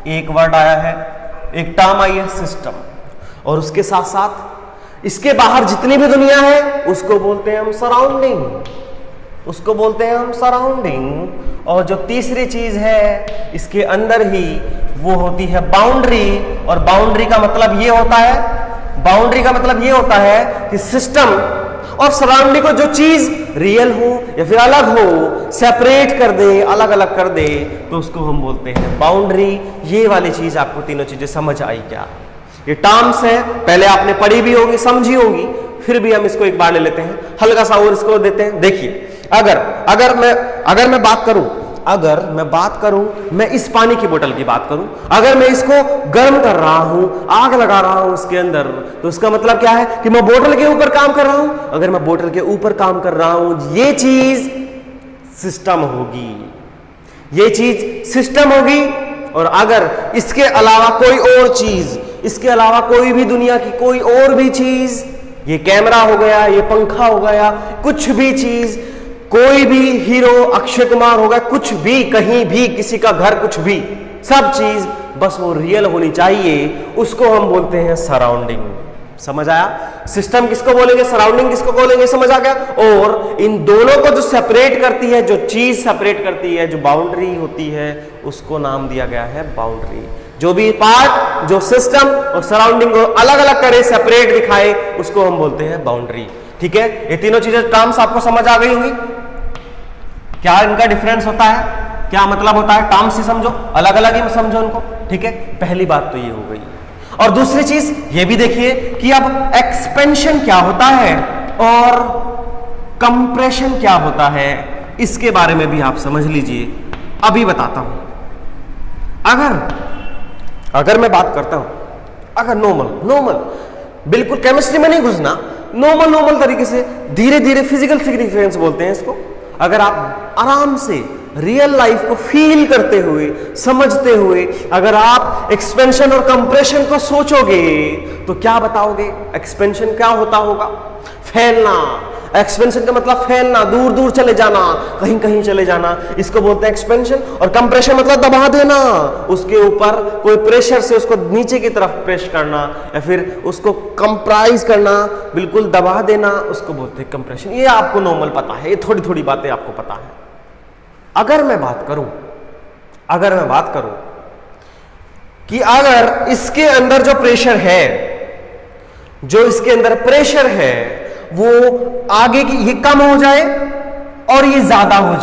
एक वर्ड आया है, एक टर्म आई है सिस्टम, और उसके साथ साथ इसके बाहर जितनी भी दुनिया है उसको बोलते हैं हम सराउंडिंग, उसको बोलते हैं हम सराउंडिंग। और जो तीसरी चीज है इसके अंदर ही, वो होती है बाउंड्री। और बाउंड्री का मतलब ये होता है, बाउंड्री का मतलब ये होता है कि सिस्टम और सराउंडिंग को जो चीज रियल हो या फिर अलग हो, सेपरेट कर दे, अलग अलग कर दे, तो उसको हम बोलते हैं बाउंड्री। ये वाली चीज आपको तीनों चीजें समझ आई क्या? ये टर्म्स है, पहले आपने पढ़ी भी होगी, समझी होगी, फिर भी हम इसको एक बार ले लेते हैं, हल्का सा और इसको देते हैं। देखिए, अगर मैं बात करूं, मैं इस पानी की बोतल की बात करूं, अगर मैं इसको गर्म कर रहा हूं, आग लगा रहा हूं इसके अंदर, तो इसका मतलब क्या है कि मैं बोतल के ऊपर काम कर रहा हूं। अगर मैं बोतल के ऊपर काम कर रहा हूं, ये चीज सिस्टम होगी, ये चीज सिस्टम होगी। और अगर इसके अलावा कोई और चीज, इसके अलावा कोई भी दुनिया की कोई और भी चीज, ये कैमरा हो गया, ये पंखा हो गया, कुछ भी चीज, कोई भी हीरो अक्षय कुमार हो गया, कुछ भी, कहीं भी, किसी का घर, कुछ भी, सब चीज बस वो रियल होनी चाहिए, उसको हम बोलते हैं सराउंडिंग। समझ आया? सिस्टम किसको बोलेंगे, सराउंडिंग किसको बोलेंगे, समझ आ गया? और इन दोनों को जो सेपरेट करती है, जो चीज सेपरेट करती है, जो बाउंड्री होती है, उसको नाम दिया गया है बाउंड्री। जो भी पार्ट जो सिस्टम और सराउंडिंग को अलग अलग करे, सेपरेट दिखाए, उसको हम बोलते हैं बाउंड्री। ठीक है, ये तीनों चीजें टर्म्स आपको समझ आ गई होंगी। क्या इनका डिफरेंस होता है, क्या मतलब होता है, टर्म्स से समझो, अलग अलग ही समझो उनको। ठीक है, पहली बात तो ये हो गई। और दूसरी चीज ये भी देखिए कि अब एक्सपेंशन क्या होता है और कंप्रेशन क्या होता है, इसके बारे में भी आप समझ लीजिए। अभी बताता हूं। अगर मैं बात करता हूं, अगर नॉर्मल बिल्कुल केमिस्ट्री में नहीं घुसना, नॉर्मल तरीके से, धीरे धीरे फिजिकल सिग्निफिकेंस बोलते हैं इसको। अगर आप आराम से रियल लाइफ को फील करते हुए, समझते हुए, अगर आप एक्सपेंशन और कंप्रेशन को सोचोगे, तो क्या बताओगे? एक्सपेंशन क्या होता होगा? फैलना। एक्सपेंशन का मतलब फैलना, दूर दूर चले जाना, कहीं कहीं चले जाना, इसको बोलते हैं एक्सपेंशन। और कंप्रेशन मतलब दबा देना, उसके ऊपर कोई प्रेशर से उसको नीचे की तरफ प्रेस करना, या फिर उसको कंप्राइज करना, बिल्कुल दबा देना, उसको बोलते हैं कंप्रेशन। ये आपको नॉर्मल पता है, ये थोड़ी थोड़ी बातें आपको पता है। अगर मैं बात करूं कि अगर इसके अंदर जो प्रेशर है, जो इसके अंदर प्रेशर है, वो आगे की ये कम हो जाए और ये ज्यादा हो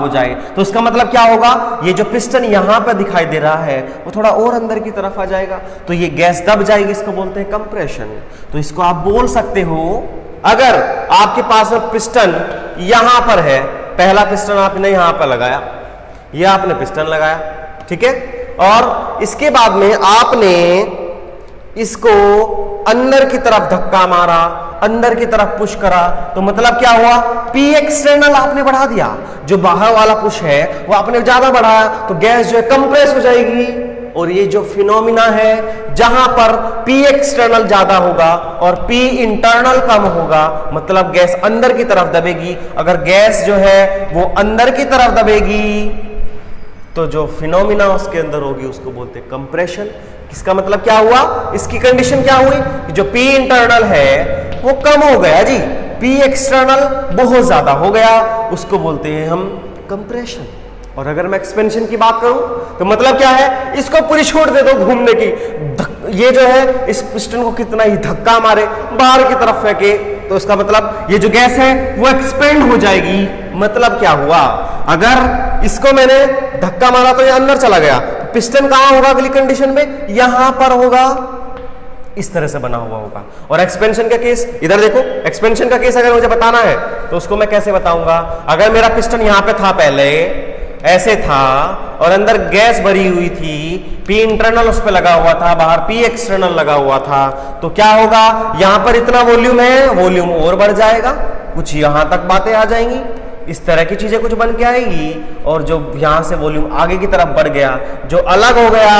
जाए, तो उसका मतलब क्या होगा? ये जो पिस्टन यहां पर दिखाई दे रहा है, वो थोड़ा और अंदर की तरफ आ जाएगा, तो ये गैस दब जाएगी, इसको बोलते हैं कंप्रेशन। तो इसको आप बोल सकते हो, अगर आपके पास में पिस्टन यहां पर है, पहला पिस्टन आपने यहां पर लगाया, ये आपने पिस्टन लगाया, ठीक है, और इसके बाद में आपने इसको अंदर की तरफ धक्का मारा अंदर की तरफ पुश करा, तो मतलब क्या हुआ, P एक्सटर्नल आपने बढ़ा दिया, जो बाहर वाला पुश है वो आपने ज्यादा बढ़ाया, तो गैस जो है कंप्रेस हो जाएगी। और ये जो फिनोमिना है जहां पर P एक्सटर्नल ज्यादा होगा और P इंटरनल कम होगा, मतलब गैस अंदर की तरफ दबेगी। अगर गैस जो है वो अंदर की तरफ दबेगी तो जो फिनोमिना उसके अंदर होगी उसको बोलते हैं कंप्रेशन। इसका मतलब क्या हुआ, इसकी कंडीशन क्या हुई कि जो P इंटरनल है वो कम हो गया जी, P एक्सटर्नल बहुत ज्यादा हो गया, उसको बोलते हैं हम कंप्रेशन। और अगर मैं एक्सपेंशन की बात करूं तो मतलब क्या है, इसको पूरी छूट दे दो घूमने की, ये जो है इस पिस्टन को कितना ही धक्का मारे बाहर की तरफ फेंके, तो इसका मतलब ये जो गैस है वो एक्सपेंड हो जाएगी। मतलब क्या हुआ, अगर इसको मैंने धक्का मारा तो ये अंदर चला गया, पिस्टन कहां होगा अगली कंडीशन में, यहां पर होगा, इस तरह से बना हुआ होगा। और एक्सपेंशन का केस इधर देखो, एक्सपेंशन का केस अगर मुझे बताना है तो उसको मैं कैसे बताऊंगा, अगर मेरा पिस्टन यहां पे था, पहले ऐसे था और अंदर गैस भरी हुई थी, P इंटरनल उस पर लगा हुआ था, बाहर P एक्सटर्नल लगा हुआ था, तो क्या होगा, यहां पर इतना वॉल्यूम है, वॉल्यूम और बढ़ जाएगा, कुछ यहां तक बातें आ जाएंगी, इस तरह की चीजें कुछ बन के आएगी। और जो यहां से वॉल्यूम आगे की तरफ बढ़ गया, जो अलग हो गया,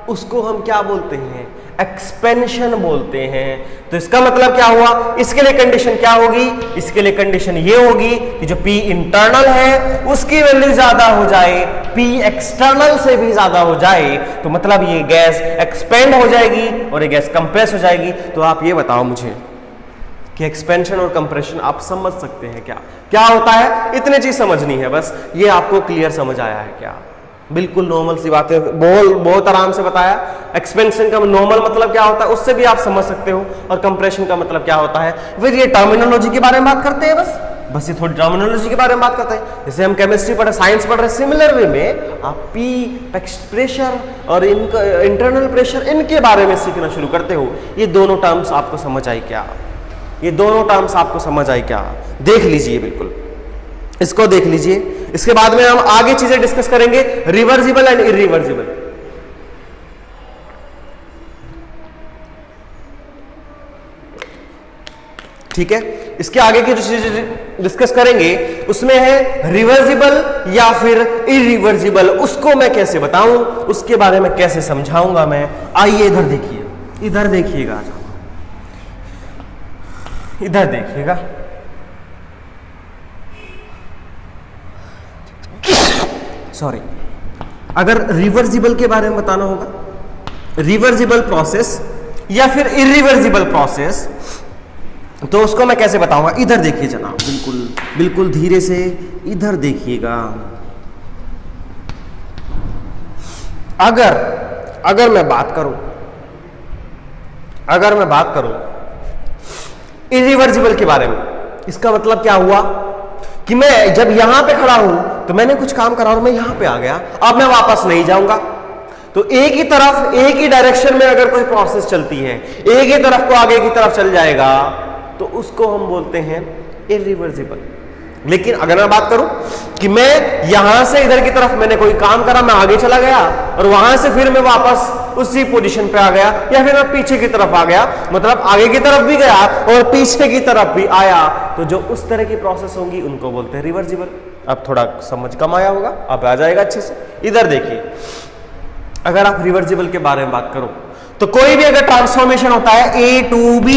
उसको हम क्या बोलते हैं, एक्सपेंशन बोलते हैं। तो इसका मतलब क्या हुआ, इसके लिए कंडीशन क्या होगी, इसके लिए कंडीशन ये होगी कि जो P इंटरनल है उसकी वैल्यू ज्यादा हो जाए, P एक्सटर्नल से भी ज्यादा हो जाए, तो मतलब ये गैस एक्सपेंड हो जाएगी और ये गैस कंप्रेस हो जाएगी। तो आप ये बताओ मुझे कि एक्सपेंशन और कंप्रेशन आप समझ सकते हैं क्या, क्या होता है, इतनी चीज समझनी है बस। ये आपको क्लियर समझ आया है क्या, बिल्कुल नॉर्मल सी बात है, बहुत आराम से बताया। एक्सपेंशन का नॉर्मल मतलब क्या होता है उससे भी आप समझ सकते हो, और कंप्रेशन का मतलब क्या होता है, फिर ये टर्मिनोलॉजी के बारे में बात करते हैं बस ये थोड़ी टर्मिनोलॉजी के बारे में बात करते हैं। जैसे हम केमिस्ट्री पढ़ रहे, साइंस पढ़ रहे, सिमिलर वे में आप P प्रेशर और इंटरनल प्रेशर, इनके बारे में सीखना शुरू करते हो। ये दोनों टर्म्स आपको समझ आई क्या, ये दोनों टर्म्स आपको समझ आई क्या, देख लीजिए, बिल्कुल इसको देख लीजिए। इसके बाद में हम आगे चीजें डिस्कस करेंगे, रिवर्सिबल एंड इरिवर्सिबल। ठीक है, इसके आगे की जो चीजें डिस्कस करेंगे उसमें है रिवर्सिबल या फिर इरिवर्सिबल, उसको मैं कैसे बताऊं, उसके बारे में कैसे समझाऊंगा मैं। आइए इधर देखिए, इधर देखिएगा, इधर देखिएगा, सॉरी, अगर रिवर्सिबल के बारे में बताना होगा, रिवर्सिबल प्रोसेस या फिर इरिवर्सिबल प्रोसेस, तो उसको मैं कैसे बताऊंगा। इधर देखिए जनाब, बिल्कुल बिल्कुल धीरे से इधर देखिएगा। अगर मैं बात करूं इरिवर्सिबल के बारे में, इसका मतलब क्या हुआ कि मैं जब यहां पे खड़ा हूं तो मैंने कुछ काम करा और मैं यहां पे आ गया, अब मैं वापस नहीं जाऊंगा। तो एक ही तरफ, एक ही डायरेक्शन में अगर कोई प्रोसेस चलती है, एक ही तरफ को आगे की तरफ चल जाएगा, तो उसको हम बोलते हैं इरिवर्सिबल। लेकिन अगर मैं बात करूं कि मैं यहां से इधर की तरफ मैंने कोई काम करा, मैं आगे चला गया और वहां से फिर मैं वापस उसी पोजीशन पे आ गया, या फिर मैं पीछे की तरफ आ गया, मतलब आगे की तरफ भी गया और पीछे की तरफ भी आया, तो जो उस तरह की प्रोसेस होंगी उनको बोलते हैं रिवर्सिबल। अब थोड़ा समझ कम आया होगा, अब आ जाएगा अच्छे से। इधर देखिए, अगर आप रिवर्सिबल के बारे में बात करो तो कोई भी अगर ट्रांसफॉर्मेशन होता है A to B,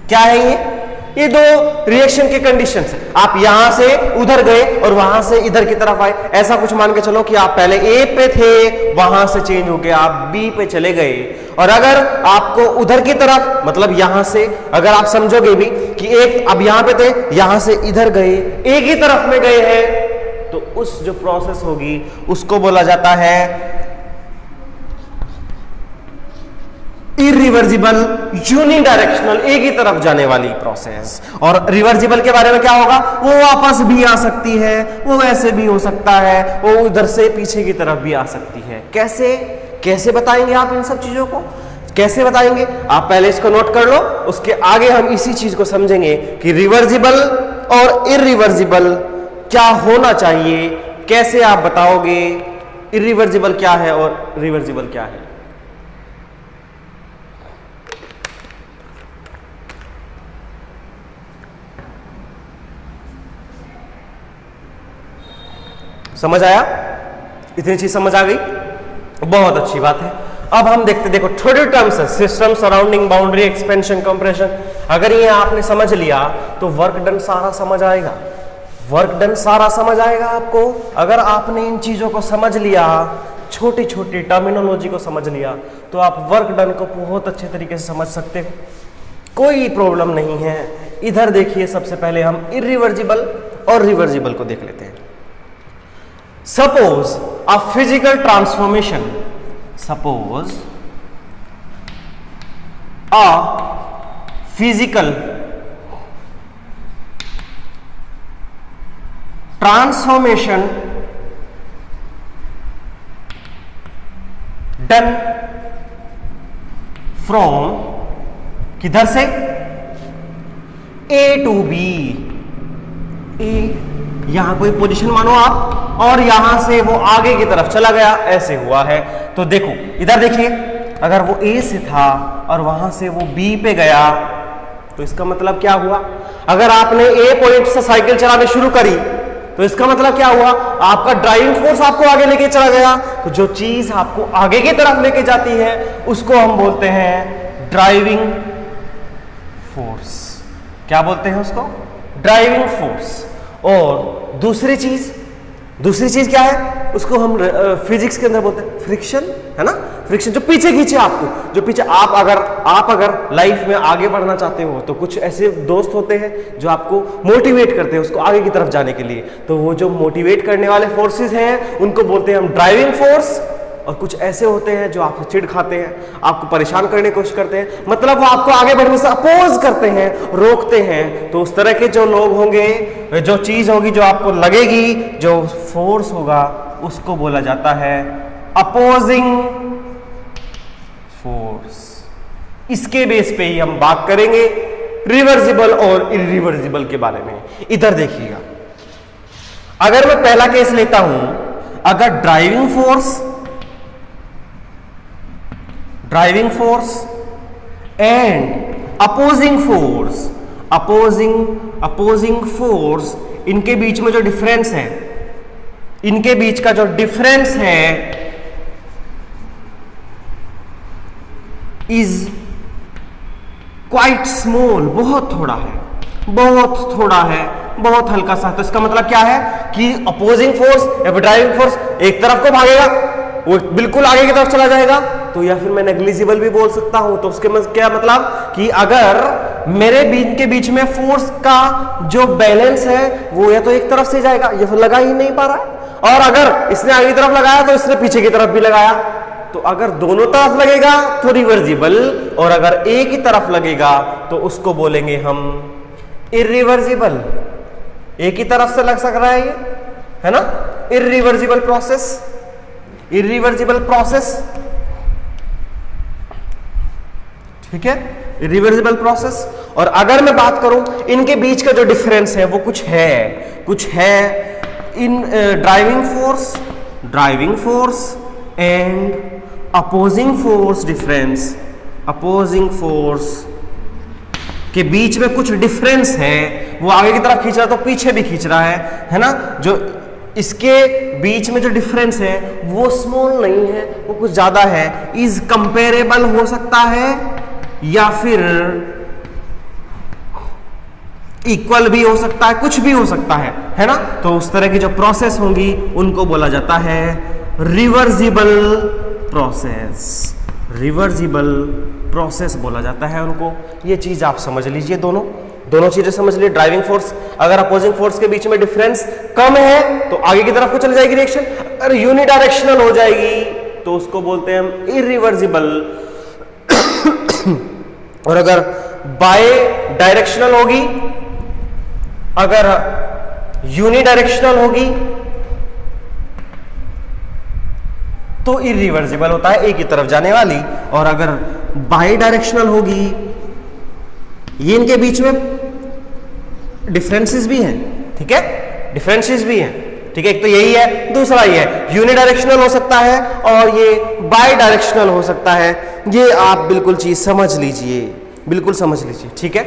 क्या है ये दो रिएक्शन के कंडीशंस। आप यहां से उधर गए और वहां से इधर की तरफ आए, ऐसा कुछ मान के चलो कि आप पहले A पे थे, वहां से चेंज होके आप B पे चले गए, और अगर आपको उधर की तरफ, मतलब यहां से अगर आप समझोगे भी कि एक अब यहां पे थे, यहां से इधर गए, एक ही तरफ में गए हैं, तो उस जो प्रोसेस होगी उसको बोला जाता है इरिवर्सिबल यूनिडायरेक्शनल, एक ही तरफ जाने वाली प्रोसेस। और रिवर्सिबल के बारे में क्या होगा, वो वापस भी आ सकती है, वो ऐसे भी हो सकता है, वो उधर से पीछे की तरफ भी आ सकती है। कैसे बताएंगे आप इन सब चीजों को, कैसे बताएंगे आप पहले इसको नोट कर लो, उसके आगे हम इसी चीज को समझेंगे कि रिवर्सिबल और इरिवर्सिबल क्या होना चाहिए, कैसे आप बताओगे इरिवर्सिबल क्या है और रिवर्सिबल क्या है। समझ आया? इतनी चीज समझ आ गई, बहुत अच्छी बात है। अब हम देखते, देखो थोड़े टर्म्स है, system, surrounding, boundary, expansion, compression. अगर ये आपने समझ लिया तो वर्क डन सारा समझ आएगा, वर्क डन सारा समझ आएगा आपको। अगर आपने इन चीजों को समझ लिया, छोटी छोटी टर्मिनोलॉजी को समझ लिया, तो आप वर्क डन को बहुत अच्छे तरीके से समझ सकते हो, कोई प्रॉब्लम नहीं है। इधर देखिए, सबसे पहले हम इरिवर्सिबल और रिवर्सिबल को देख लेते हैं। Suppose a physical transformation, suppose a physical transformation done from, किधर से, ए टू बी। ए यहां कोई पोजीशन मानो आप, और यहां से वो आगे की तरफ चला गया, ऐसे हुआ है। तो देखो इधर देखिए, अगर वो ए से था और वहां से वो बी पे गया, तो इसका मतलब क्या हुआ? अगर आपने ए पॉइंट से साइकिल चलाने शुरू करी, तो इसका मतलब क्या हुआ? आपका ड्राइविंग फोर्स आपको आगे लेके चला गया। तो जो चीज आपको आगे की तरफ लेके जाती है उसको हम बोलते हैं ड्राइविंग फोर्स। क्या बोलते हैं उसको? Driving force. और दूसरी चीज क्या है? उसको हम फिजिक्स के अंदर बोलते हैं फ्रिक्शन, है ना? फ्रिक्शन जो पीछे खींचे आपको, जो पीछे आप अगर लाइफ में आगे बढ़ना चाहते हो, तो कुछ ऐसे दोस्त होते हैं जो आपको मोटिवेट करते हैं उसको आगे की तरफ जाने के लिए। तो वो जो मोटिवेट करने वाले फोर्सेस हैं उनको बोलते हैं हम ड्राइविंग फोर्स। और कुछ ऐसे होते हैं जो आपसे चिढ़ खाते हैं, आपको परेशान करने की कोशिश करते हैं, मतलब वो आपको आगे बढ़ने से अपोज करते हैं, रोकते हैं। तो उस तरह के जो लोग होंगे, जो चीज होगी जो आपको लगेगी, जो फोर्स होगा, उसको बोला जाता है अपोजिंग फोर्स। इसके बेस पे ही हम बात करेंगे रिवर्सिबल और इरिवर्सिबल के बारे में। इधर देखिएगा, अगर मैं पहला केस लेता हूं, अगर driving force and opposing force, इनके बीच में जो डिफरेंस है, इनके बीच का जो डिफरेंस है इज क्वाइट स्मॉल, बहुत थोड़ा है, बहुत हल्का सा। तो इसका मतलब क्या है कि अपोजिंग फोर्स या ड्राइविंग फोर्स एक तरफ को भागेगा, वो बिल्कुल आगे की तरफ चला जाएगा, तो या फिर मैं नेग्लिजिबल भी बोल सकता हूं। तो उसके क्या मतलब कि अगर मेरे बीच के बीच में फोर्स का जो बैलेंस है वो या तो एक तरफ से जाएगा, या तो लगा ही नहीं पा रहा है, और अगर इसने आगे की तरफ लगाया तो इसने पीछे की तरफ भी लगाया। तो अगर दोनों तरफ लगेगा तो रिवर्सिबल, और अगर एक ही तरफ लगेगा तो उसको बोलेंगे हम इरिवर्सिबल। एक ही तरफ से लग सक रहा है ये, है ना? इरिवर्सिबल प्रोसेस, ठीक है, इरिवर्सिबल प्रोसेस। और अगर मैं बात करूं इनके बीच का जो डिफरेंस है वो कुछ है इन driving force and opposing force के बीच में कुछ डिफरेंस है। वो आगे की तरफ खींच रहा है तो पीछे भी खींच रहा है ना? जो इसके बीच में जो डिफरेंस है वो स्मॉल नहीं है, वो कुछ ज्यादा है। इज कंपेरेबल हो सकता है या फिर इक्वल भी हो सकता है, कुछ भी हो सकता है ना? तो उस तरह की जो प्रोसेस होंगी उनको बोला जाता है रिवर्सिबल प्रोसेस बोला जाता है उनको। ये चीज आप समझ लीजिए, दोनों चीजें समझ लीजिए। ड्राइविंग फोर्स, अगर अपोजिंग फोर्स के बीच में डिफरेंस कम है तो आगे की तरफ को चली जाएगी रिएक्शन। अगर यूनिडायरेक्शनल हो जाएगी तो उसको बोलते हैं हम इरिवर्सिबल। और अगर बाय डायरेक्शनल होगी, अगर यूनिडायरेक्शनल होगी तो इरिवर्सिबल होता है, एक ही तरफ जाने वाली। और अगर बाई डायरेक्शनल होगी, ये इनके बीच में डिफरेंसेस भी हैं, ठीक है, डिफरेंसेस भी हैं, ठीक है। एक तो यही है, दूसरा ये है यूनिडायरेक्शनल हो सकता है और ये बाई डायरेक्शनल हो सकता है। ये आप बिल्कुल चीज समझ लीजिए, बिल्कुल समझ लीजिए, ठीक है।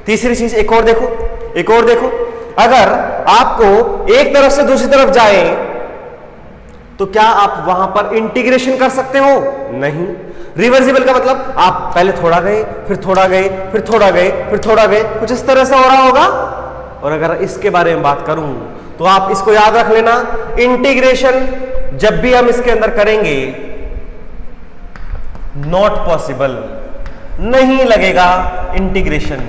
तीसरी चीज एक और देखो, अगर आपको एक तरफ से दूसरी तरफ जाए तो क्या आप वहां पर इंटीग्रेशन कर सकते हो? नहीं। रिवर्सिबल का मतलब आप पहले थोड़ा गए, फिर थोड़ा गए, फिर थोड़ा गए, फिर थोड़ा गए, कुछ इस तरह से हो रहा होगा। और अगर इसके बारे में बात करूं तो आप इसको याद रख लेना, इंटीग्रेशन जब भी हम इसके अंदर करेंगे नॉट पॉसिबल, नहीं लगेगा इंटीग्रेशन।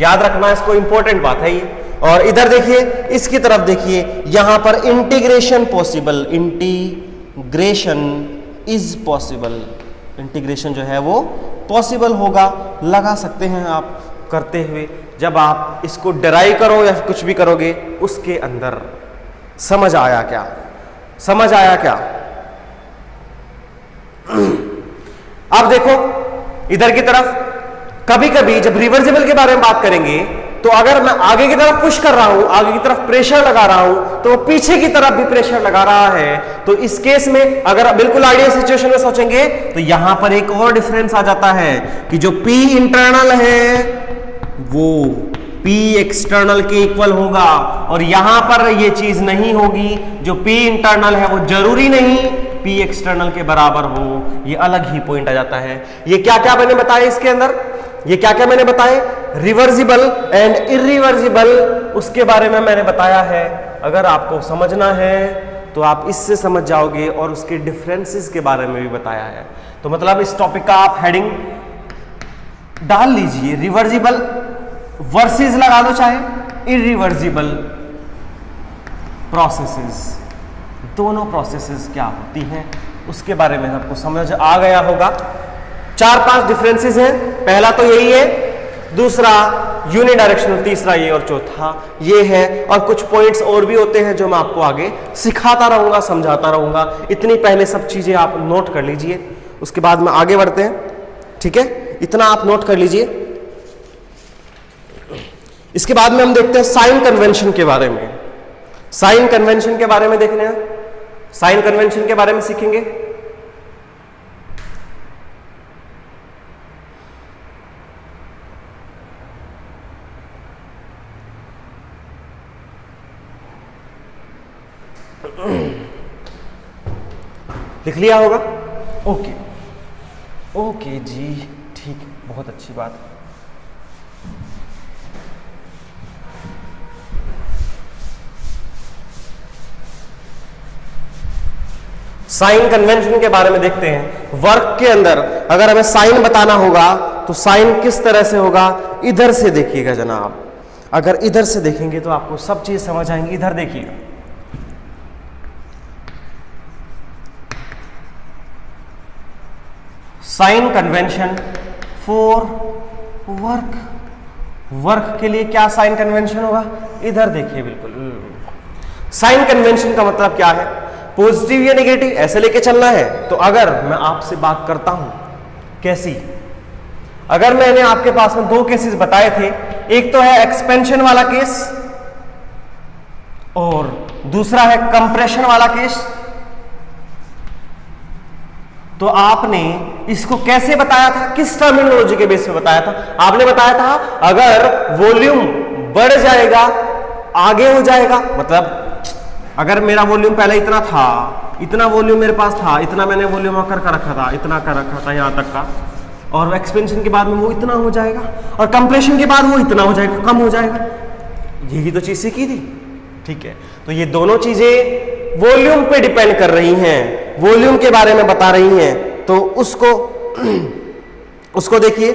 याद रखना इसको, इंपॉर्टेंट बात है ये। और इधर देखिए, इसकी तरफ देखिए, यहां पर integration possible, integration is possible, integration जो है वो पॉसिबल होगा, लगा सकते हैं आप करते हुए। जब आप इसको डराइव करो या कुछ भी करोगे उसके अंदर। समझ आया क्या? समझ आया क्या? अब देखो इधर की तरफ, कभी कभी जब रिवर्सिबल के बारे में बात करेंगे तो अगर मैं आगे की तरफ पुश कर रहा हूं, आगे की तरफ प्रेशर लगा रहा हूं, तो पीछे की तरफ भी प्रेशर लगा रहा है। तो इस केस में अगर बिल्कुल आइडियल सिचुएशन में सोचेंगे तो यहां पर एक और डिफरेंस आ जाता है कि जो P इंटरनल है वो P एक्सटर्नल के इक्वल होगा, और यहां पर ये चीज नहीं होगी। जो P इंटरनल है वो जरूरी नहीं P एक्सटर्नल के बराबर हो, ये अलग ही पॉइंट आ जाता है। ये क्या क्या मैंने बताया इसके अंदर, ये क्या क्या मैंने बताए, रिवर्सिबल एंड इरिवर्सिबल, उसके बारे में मैंने बताया है। अगर आपको समझना है तो आप इससे समझ जाओगे, और उसके डिफरेंसेस के बारे में भी बताया है। तो मतलब इस टॉपिक का आप हेडिंग डाल लीजिए, रिवर्सिबल वर्सेस लगा दो, चाहे इरिवर्सिबल प्रोसेसेस, दोनों प्रोसेसेस क्या होती हैं उसके बारे में आपको समझ आ गया होगा। 4-5 डिफरेंसेस हैं। पहला तो यही है, दूसरा यूनिडायरेक्शनल, तीसरा ये, और चौथा ये है। और कुछ पॉइंट्स और भी होते हैं जो मैं आपको आगे सिखाता रहूंगा, समझाता रहूंगा। इतनी पहले सब चीजें आप नोट कर लीजिए, उसके बाद में आगे बढ़ते हैं। ठीक है, इतना आप नोट कर लीजिए। इसके बाद में हम देखते हैं साइन कन्वेंशन के बारे में। साइन कन्वेंशन के बारे में देखने हैं, साइन कन्वेंशन के बारे में सीखेंगे। लिख लिया होगा? ओके ओके जी, ठीक, बहुत अच्छी बात। साइन कन्वेंशन के बारे में देखते हैं। वर्क के अंदर अगर हमें साइन बताना होगा तो साइन किस तरह से होगा, इधर से देखिएगा जनाब। अगर इधर से देखेंगे तो आपको सब चीज समझ आएंगी। इधर देखिएगा, sign convention for work, work के लिए क्या साइन कन्वेंशन होगा, इधर देखिए बिल्कुल। साइन कन्वेंशन का मतलब क्या है, पॉजिटिव या नेगेटिव ऐसे लेके चलना है। तो अगर मैं आपसे बात करता हूं कैसी, अगर मैंने आपके पास में 2 केसेस बताए थे, एक तो है एक्सपेंशन वाला केस और दूसरा है कंप्रेशन वाला केस, तो आपने इसको कैसे बताया था, किस टर्मिनोलॉजी के बेस पे बताया था? आपने बताया था अगर वॉल्यूम बढ़ जाएगा आगे हो जाएगा, मतलब अगर मेरा वॉल्यूम पहले इतना था, इतना वॉल्यूम मेरे पास था, इतना मैंने वॉल्यूम कर रखा था, इतना कर रखा था यहां तक का, और एक्सपेंशन के बाद में वो इतना हो जाएगा, और कंप्रेशन के बाद वो इतना हो जाएगा, कम हो जाएगा। यही तो चीज सीखी थी। ठीक है, तो ये दोनों चीजें वॉल्यूम पे डिपेंड कर रही हैं, वॉल्यूम के बारे में बता रही हैं। तो उसको देखिए,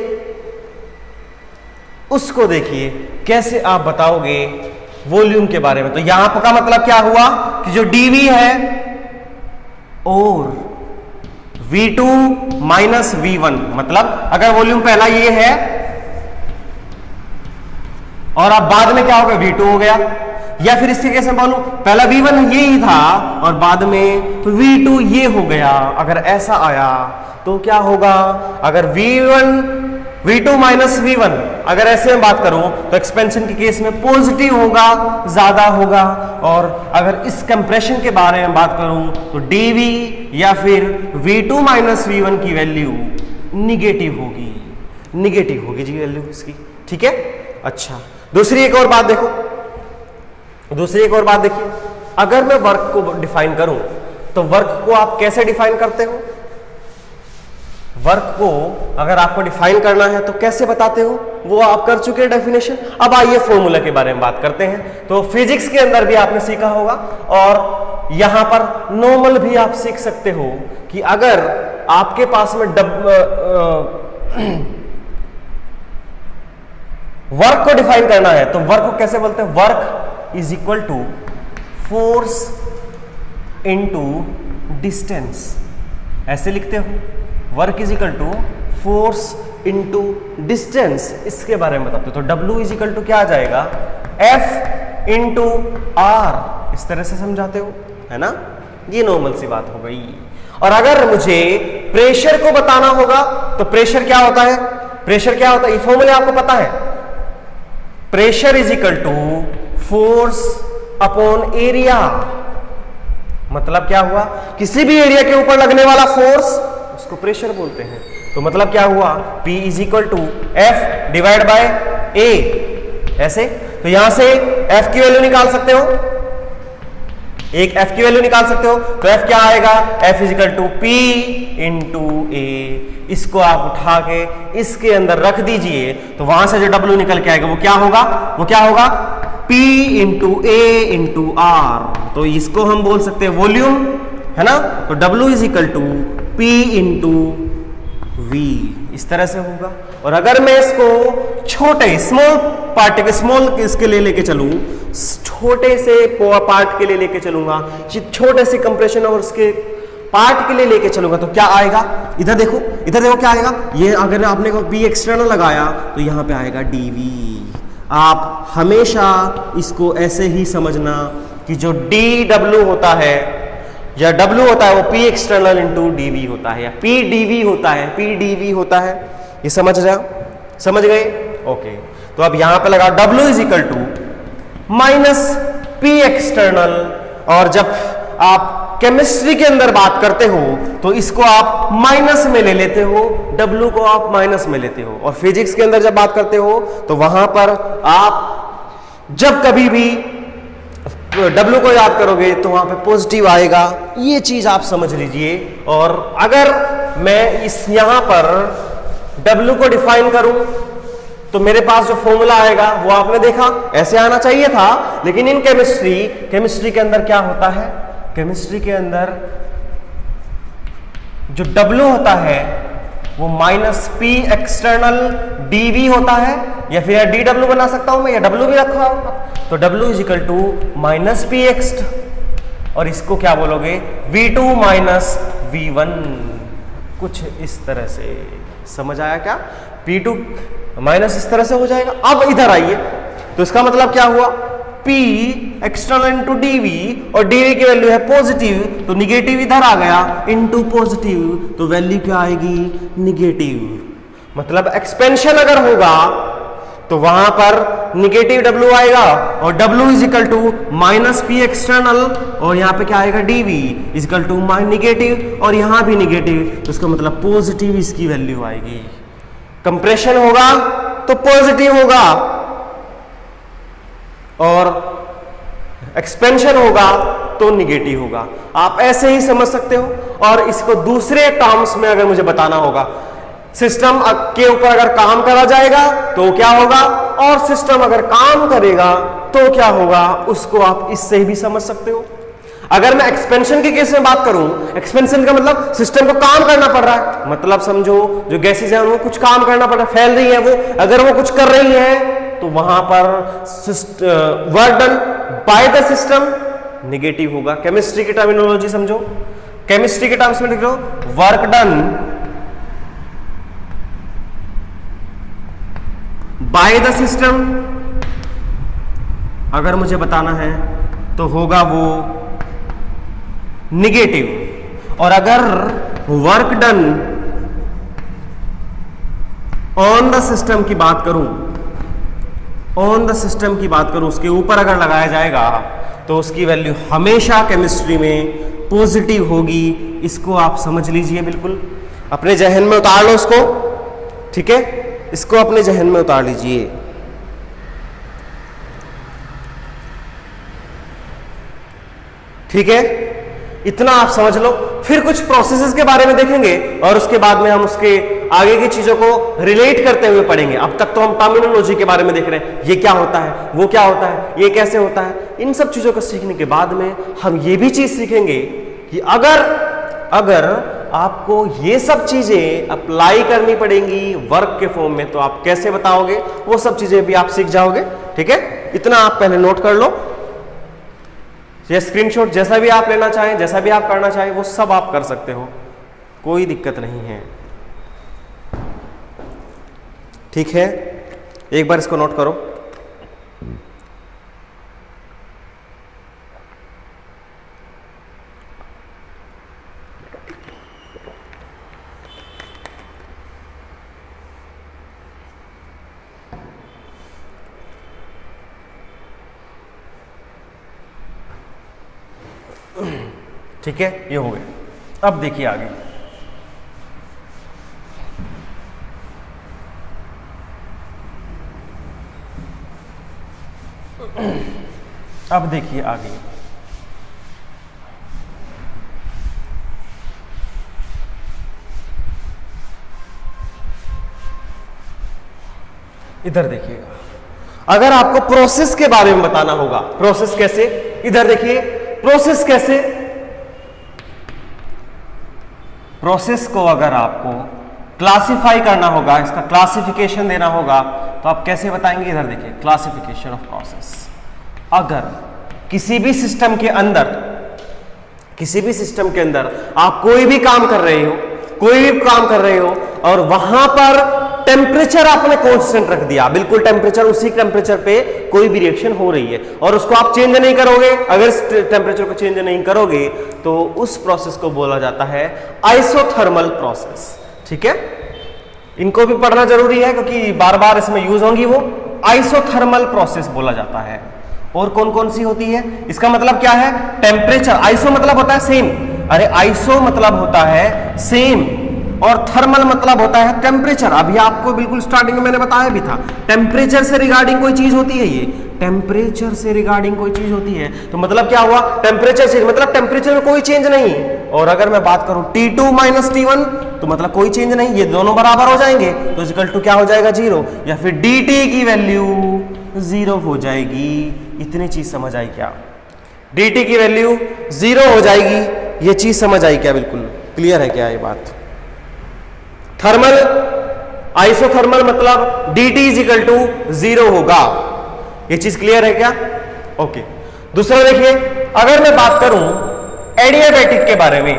उसको देखिए कैसे आप बताओगे वॉल्यूम के बारे में। तो यहां का मतलब क्या हुआ कि जो dV है और V2 माइनस V1, मतलब अगर वॉल्यूम पहला ये है और अब बाद में क्या होगा, V2 हो गया, या फिर इसके कैसे बोलूं, पहला V1 ये ही था और बाद में V2 ये हो गया। अगर ऐसा आया तो क्या होगा, अगर V2 माइनस V1 अगर ऐसे में बात करूं तो एक्सपेंशन के केस में पॉजिटिव होगा, ज्यादा होगा। और अगर इस कंप्रेशन के बारे में बात करूं तो dV या फिर V2 माइनस V1 की वैल्यू निगेटिव होगी जी वैल्यू इसकी। ठीक है, अच्छा दूसरी एक और बात देखो, दूसरी एक और बात देखिए, अगर मैं वर्क को डिफाइन करूं तो वर्क को आप कैसे डिफाइन करते हो? वर्क को अगर आपको डिफाइन करना है तो कैसे बताते हो, वो आप कर चुके हैं डेफिनेशन। अब आइए फॉर्मूला के बारे में बात करते हैं। तो फिजिक्स के अंदर भी आपने सीखा होगा और यहां पर नॉर्मल भी आप सीख सकते हो कि अगर आपके पास में वर्क को डिफाइन करना है तो वर्क को कैसे बोलते हैं? Work is equal to force into distance, ऐसे लिखते हो। Work is equal to force into distance, इसके बारे में बताते हो। तो W इज इक्वल टू क्या आ जाएगा? F इंटू R, इस तरह से समझाते हो, है ना? ये नॉर्मल सी बात हो गई। और अगर मुझे प्रेशर को बताना होगा तो प्रेशर क्या होता है? प्रेशर क्या होता है? ये फॉर्मूले आपको पता है। Pressure is equal to force upon area. मतलब क्या हुआ? किसी भी एरिया के ऊपर लगने वाला फोर्स उसको प्रेशर बोलते हैं। तो मतलब क्या हुआ? P is equal to F divide by A, ऐसे। तो यहां से F की वैल्यू निकाल सकते हो, एक F की वैल्यू निकाल सकते हो। तो F क्या आएगा? F is equal to P into A। इसको आप उठा के इसके अंदर रख दीजिए तो वहां से जो W निकल के आएगा वो क्या होगा? वो क्या होगा? P into A into R। तो इसको हम बोल सकते हैं वॉल्यूम, है ना? तो W is equal to P into V, इस तरह से होगा। और अगर मैं इसको छोटे स्मॉल पार्टिकल, स्मॉल इसके लिए लेके चलूं, छोटे से पार्ट के लिए लेके चलूंगा, छोटे से कंप्रेशन और उसके पार्ट के लिए लेके चलूंगा तो क्या आएगा? इधर देखो, इधर देखो क्या आएगा। ये अगर आपने को P एक्सटर्नल लगाया तो यहां पे आएगा dV। आप हमेशा इसको ऐसे ही समझना कि जो dW होता है या W होता है वो P एक्सटर्नल इंटू dV होता है, या P dV होता है, P dV होता है। ये समझ रहे? समझ गए? ओके। तो अब यहां पे लगा W is equal to minus P external. और जब आप केमिस्ट्री के अंदर बात करते हो तो इसको आप माइनस में ले लेते हो, W को आप माइनस में लेते हो। और फिजिक्स के अंदर जब बात करते हो तो वहां पर आप जब कभी भी W को याद करोगे तो वहां पे पॉजिटिव आएगा। ये चीज आप समझ लीजिए। और अगर मैं इस यहां पर W को डिफाइन करूं तो मेरे पास जो फॉर्मूला आएगा वो आपने देखा ऐसे आना चाहिए था, लेकिन इन केमिस्ट्री के अंदर क्या होता है? केमिस्ट्री के अंदर जो W होता है वो माइनस P एक्सटर्नल dV होता है, या फिर dW बना सकता हूं मैं, या W भी रखा होगा। तो W is equal to minus P ext, और इसको क्या बोलोगे? V2 माइनस V1, कुछ इस तरह से। समझ आया क्या? P2 माइनस इस तरह से हो जाएगा। अब इधर आइए, तो इसका मतलब क्या हुआ? P एक्सटर्नल इंटू dV, और dV की वैल्यू है पॉजिटिव, तो निगेटिव इधर आ गया इंटू पॉजिटिव, तो वैल्यू क्या आएगी? निगेटिव। मतलब एक्सपेंशन अगर होगा तो वहां पर निगेटिव W आएगा, और W is equal to minus P external, और यहां पे क्या आएगा? dV is equal to negative, और यहां भी निगेटिव, तो इसका मतलब पॉजिटिव इसकी वैल्यू आएगी। कंप्रेशन होगा तो पॉजिटिव होगा, और एक्सपेंशन होगा तो निगेटिव होगा। आप ऐसे ही समझ सकते हो। और इसको दूसरे टर्म्स में अगर मुझे बताना होगा, सिस्टम के ऊपर अगर काम करा जाएगा तो क्या होगा, और सिस्टम अगर काम करेगा तो क्या होगा, उसको आप इससे भी समझ सकते हो। अगर मैं एक्सपेंशन के केस में बात करूं, एक्सपेंशन का मतलब सिस्टम को काम करना पड़ रहा है, मतलब समझो जो गैसेज है उनको कुछ काम करना पड़ रहा है, फैल रही है वो, अगर वो कुछ कर रही है तो वहां पर work done by the system negative होगा। केमिस्ट्री की टर्मिनोलॉजी समझो, केमिस्ट्री के टर्म्स में लिख लो, work done by the system अगर मुझे बताना है तो होगा वो निगेटिव। और अगर work done on the system की बात करूं, ऑन द सिस्टम की बात करूं, उसके ऊपर अगर लगाया जाएगा तो उसकी वैल्यू हमेशा केमिस्ट्री में पॉजिटिव होगी। इसको आप समझ लीजिए, बिल्कुल अपने जहन में उतार लो इसको, ठीक है, इसको अपने जहन में उतार लीजिए। ठीक है, इतना आप समझ लो। फिर कुछ प्रोसेसेस के बारे में देखेंगे और उसके बाद में हम उसके आगे की चीजों को रिलेट करते हुए पढ़ेंगे। अब तक तो हम टर्मिनोलॉजी के बारे में देख रहे हैं, ये क्या होता है, वो क्या होता है, ये कैसे होता है। इन सब चीजों को सीखने के बाद में हम ये भी चीज सीखेंगे कि अगर आपको ये सब चीजें अप्लाई करनी पड़ेंगी वर्क के फॉर्म में तो आप कैसे बताओगे, वो सब चीजें भी आप सीख जाओगे। ठीक है, इतना आप पहले नोट कर लो। ये स्क्रीनशॉट जैसा भी आप लेना चाहें, जैसा भी आप करना चाहें, वो सब आप कर सकते हो, कोई दिक्कत नहीं है। ठीक है, एक बार इसको नोट करो। ठीक है, ये हो गया। अब देखिए आगे, अब देखिए आगे, इधर देखिएगा। अगर आपको प्रोसेस के बारे में बताना होगा, प्रोसेस कैसे, इधर देखिए प्रोसेस कैसे, प्रोसेस को अगर आपको क्लासिफाई करना होगा, इसका क्लासिफिकेशन देना होगा तो आप कैसे बताएंगे। इधर देखिए, क्लासिफिकेशन ऑफ प्रोसेस। अगर किसी भी सिस्टम के अंदर आप कोई भी काम कर रहे हो और वहां पर टेम्परेचर आपने कांस्टेंट रख दिया, बिल्कुल टेम्परेचर, उसी टेम्परेचर पे कोई भी रिएक्शन हो रही है और उसको आप चेंज नहीं करोगे, अगर इस टेम्परेचर को चेंज नहीं करोगे तो उस प्रोसेस को बोला जाता है आइसोथर्मल प्रोसेस। ठीक है, इनको भी पढ़ना जरूरी है क्योंकि बार बार इसमें यूज होंगी। वो आइसोथर्मल प्रोसेस बोला जाता है। और कौन कौन सी होती है, इसका मतलब क्या है, टेम्परेचर। आइसो मतलब होता है सेम, अरे आइसो मतलब होता है सेम और थर्मल मतलब होता है टेम्परेचर। अभी आपको बिल्कुल स्टार्टिंग में मैंने बताया भी था, टेम्परेचर से रिगार्डिंग कोई चीज होती है, ये टेम्परेचर से रिगार्डिंग कोई चीज होती है। तो मतलब क्या हुआ, टेम्परेचर चेंज, मतलब टेम्परेचर में कोई चेंज नहीं। और अगर मैं बात करूं T2 माइनस T1 तो मतलब कोई चेंज नहीं, ये दोनों बराबर हो जाएंगे तो इक्वल टू क्या हो जाएगा, 0, या फिर dt की वैल्यू 0 हो जाएगी। इतनी चीज समझ आई क्या, dt की वैल्यू 0 हो जाएगी, ये चीज समझ आई क्या, बिल्कुल क्लियर है क्या ये बात। थर्मल, आइसोथर्मल मतलब dt इज इक्वल टू 0 होगा, ये चीज क्लियर है क्या। ओके, दूसरा देखिए, अगर मैं बात करूं एडियाबैटिक के बारे में,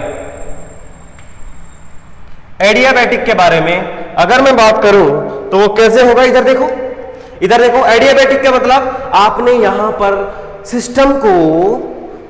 एडियाबैटिक के बारे में अगर मैं बात करूं तो वो कैसे होगा। इधर देखो, इधर देखो, एडियाबैटिक का मतलब आपने यहां पर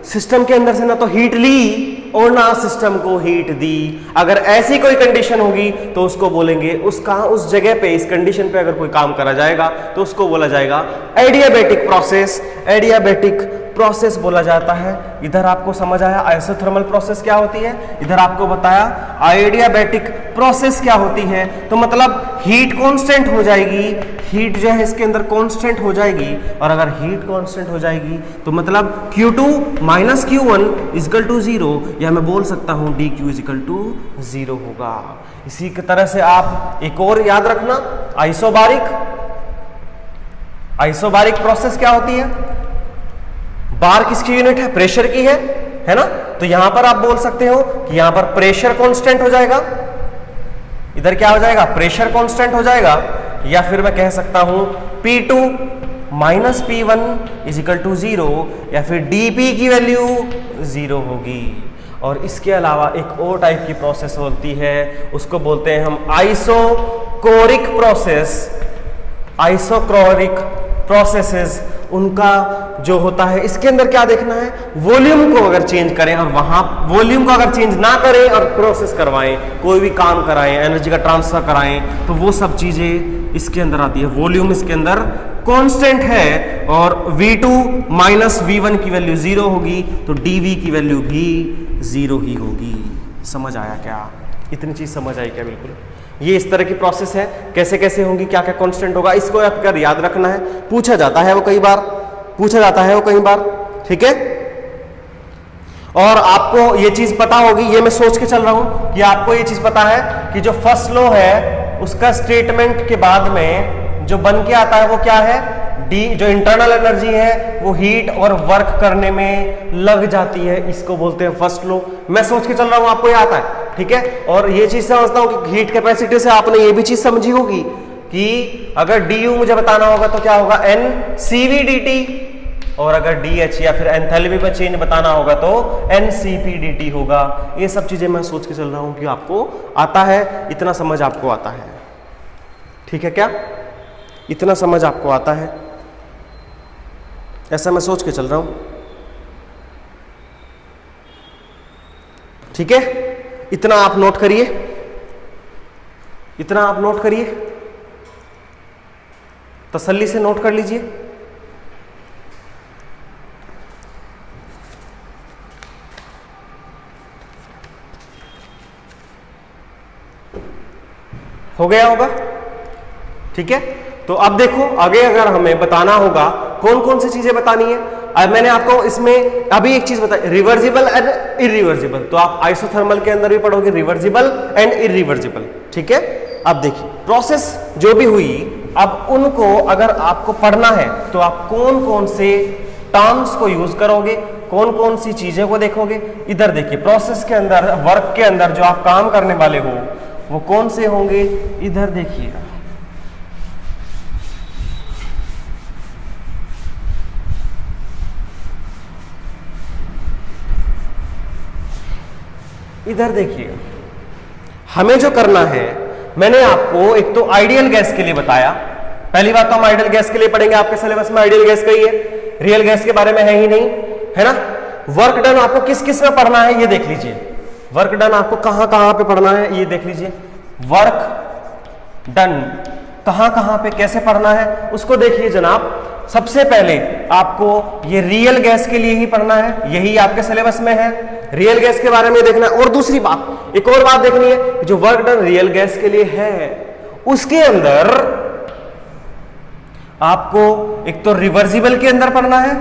सिस्टम के अंदर से ना तो हीट ली और ना सिस्टम को हीट दी। अगर ऐसी कोई कंडीशन होगी तो उसको बोलेंगे, उस जगह पे, इस कंडीशन पे अगर कोई काम करा जाएगा तो उसको बोला जाएगा एडियाबैटिक प्रोसेस। एडियाबैटिक प्रोसेस बोला जाता है। इधर आपको समझ आया आइसोथर्मल प्रोसेस क्या होती है, इधर आपको बताया एडियाबैटिक प्रोसेस क्या होती है। तो मतलब हीट कांस्टेंट हो जाएगी, हीट जो है इसके अंदर कांस्टेंट हो जाएगी, और अगर हीट कांस्टेंट हो जाएगी तो मतलब Q2 minus Q1 equal to 0, या मैं बोल सकता हूं dq इज इक्वल टू 0 होगा। इसी की तरह से आप एक और याद रखना, आइसोबारिक प्रोसेस क्या होती है। बार किसकी यूनिट है, प्रेशर की है ना। तो यहां पर आप बोल सकते हो कि यहां पर प्रेशर कांस्टेंट हो जाएगा, इधर क्या हो जाएगा, प्रेशर कांस्टेंट हो जाएगा, या फिर मैं कह सकता हूं P2 minus P1 is equal to 0, या फिर dP की वैल्यू 0 होगी। और इसके अलावा एक और टाइप की प्रोसेस होती है, उसको बोलते हैं हम आइसोकोरिक प्रोसेस। आइसोकोरिक प्रोसेसेस उनका जो होता है, इसके अंदर क्या देखना है, वॉल्यूम को अगर चेंज करें और वहां वॉल्यूम को अगर चेंज ना करें और प्रोसेस करवाएं, कोई भी काम कराएं, एनर्जी का ट्रांसफर कराएं, तो वो सब चीजें इसके अंदर आती है। वॉल्यूम इसके अंदर कांस्टेंट है और V2 माइनस V1 की वैल्यू 0 होगी, तो dV की वैल्यू भी 0 ही होगी। समझ आया क्या, इतनी चीज समझ आई क्या। बिल्कुल, ये इस तरह की प्रोसेस है, कैसे कैसे होंगी, क्या क्या कांस्टेंट होगा, इसको आपको याद रखना है। पूछा जाता है वो कई बार, ठीक है। और आपको ये चीज पता होगी, ये मैं सोच के चल रहा हूं कि आपको ये चीज पता है कि जो फर्स्ट लॉ है उसका स्टेटमेंट के बाद में जो बन के आता है वो क्या है, डी, जो इंटरनल एनर्जी है वो हीट और वर्क करने में लग जाती है, इसको बोलते हैं फर्स्ट लॉ। मैं सोच के चल रहा हूं, आपको ये आता है, ठीक है। और ये चीज समझता हूं कि हीट कैपेसिटी से आपने ये भी चीज समझी होगी कि अगर du मुझे बताना होगा तो क्या होगा, n cv dt, और अगर dh या फिर एंथैल्पी में चेंज बताना होगा तो n cp dt होगा। ये सब चीजें मैं सोच के चल रहा हूं कि आपको आता है, इतना समझ आपको आता है, ठीक है क्या, इतना समझ आपको आता है, ऐसा मैं सोच के चल रहा हूं, ठीक है। इतना आप नोट करिए, इतना आप नोट करिए, तसल्ली से नोट कर लीजिए। हो गया होगा, ठीक है। तो अब देखो आगे अगर हमें बताना होगा कौन कौन सी चीजें बतानी है, अब मैंने आपको इसमें अभी एक चीज बताई, रिवर्सिबल एंड इरिवर्सिबल, तो आप आइसोथर्मल के अंदर भी पढ़ोगे रिवर्सिबल एंड इरिवर्सिबल, ठीक है। अब देखिए प्रोसेस जो भी हुई, अब उनको अगर आपको पढ़ना है तो आप कौन कौन से टर्म्स को यूज करोगे, कौन कौन सी चीजें को देखोगे। इधर देखिए प्रोसेस के अंदर, वर्क के अंदर जो आप काम करने वाले हो वो कौन से होंगे, इधर देखिएगा, इधर देखिएगा। हमें जो करना है, मैंने आपको एक तो आइडियल गैस के लिए बताया, पहली बात तो हम आइडियल गैस के लिए पढ़ेंगे, आपके सिलेबस में आइडियल गैस का ही है, रियल गैस के बारे में है ही नहीं, है ना। वर्क डन आपको किस किस में पढ़ना है ये देख लीजिए, वर्क डन आपको कहां कहां पे पढ़ना है ये देख लीजिए, वर्क डन कहां कहां पे कैसे पढ़ना है उसको देखिए जनाब। सबसे पहले आपको ये रियल गैस के लिए ही पढ़ना है, यही आपके सिलेबस में है, रियल गैस के बारे में देखना है। और दूसरी बात, एक और बात देखनी है, जो वर्क डन रियल गैस के लिए है उसके अंदर आपको एक तो रिवर्सिबल के अंदर पढ़ना है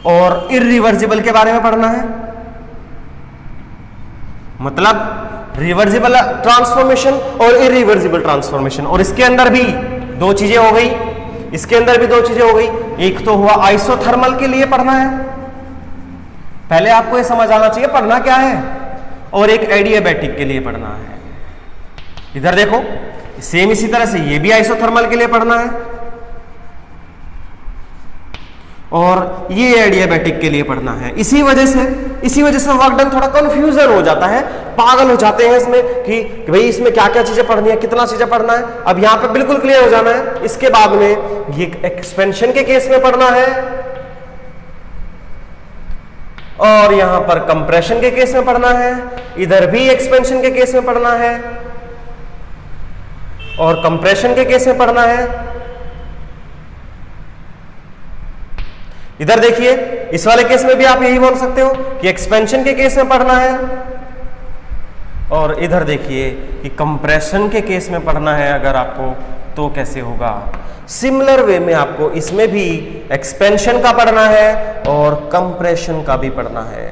और इरिवर्सिबल के बारे में पढ़ना है, मतलब रिवर्सिबल ट्रांसफॉर्मेशन और इरिवर्सिबल ट्रांसफॉर्मेशन। और इसके अंदर भी दो चीजें हो गई, इसके अंदर भी दो चीजें हो गई, एक तो हुआ आइसोथर्मल के लिए पढ़ना है, पहले आपको ये समझ आना चाहिए पढ़ना क्या है, और एक एडियाबैटिक के लिए पढ़ना है। इधर देखो सेम इसी तरह से ये भी आइसोथर्मल के लिए पढ़ना है और ये एडियाबैटिक के लिए पढ़ना है। इसी वजह से वर्क डन थोड़ा कंफ्यूजन हो जाता है, पागल हो जाते हैं इसमें कि भाई इसमें क्या क्या चीजें पढ़नी है, कितना चीजें पढ़ना है। अब यहां पे बिल्कुल क्लियर हो जाना है। इसके बाद में ये एक्सपेंशन के केस में पढ़ना है और यहां पर कंप्रेशन के केस में पढ़ना है, इधर भी एक्सपेंशन के केस में पढ़ना है और कंप्रेशन के केस में पढ़ना है। इधर देखिए इस वाले केस में भी आप यही बोल सकते हो कि एक्सपेंशन के केस में पढ़ना है और इधर देखिए कि कंप्रेशन के केस में पढ़ना है अगर आपको, तो कैसे होगा। सिमिलर वे में आपको इसमें भी एक्सपेंशन का पढ़ना है और कंप्रेशन का भी पढ़ना है।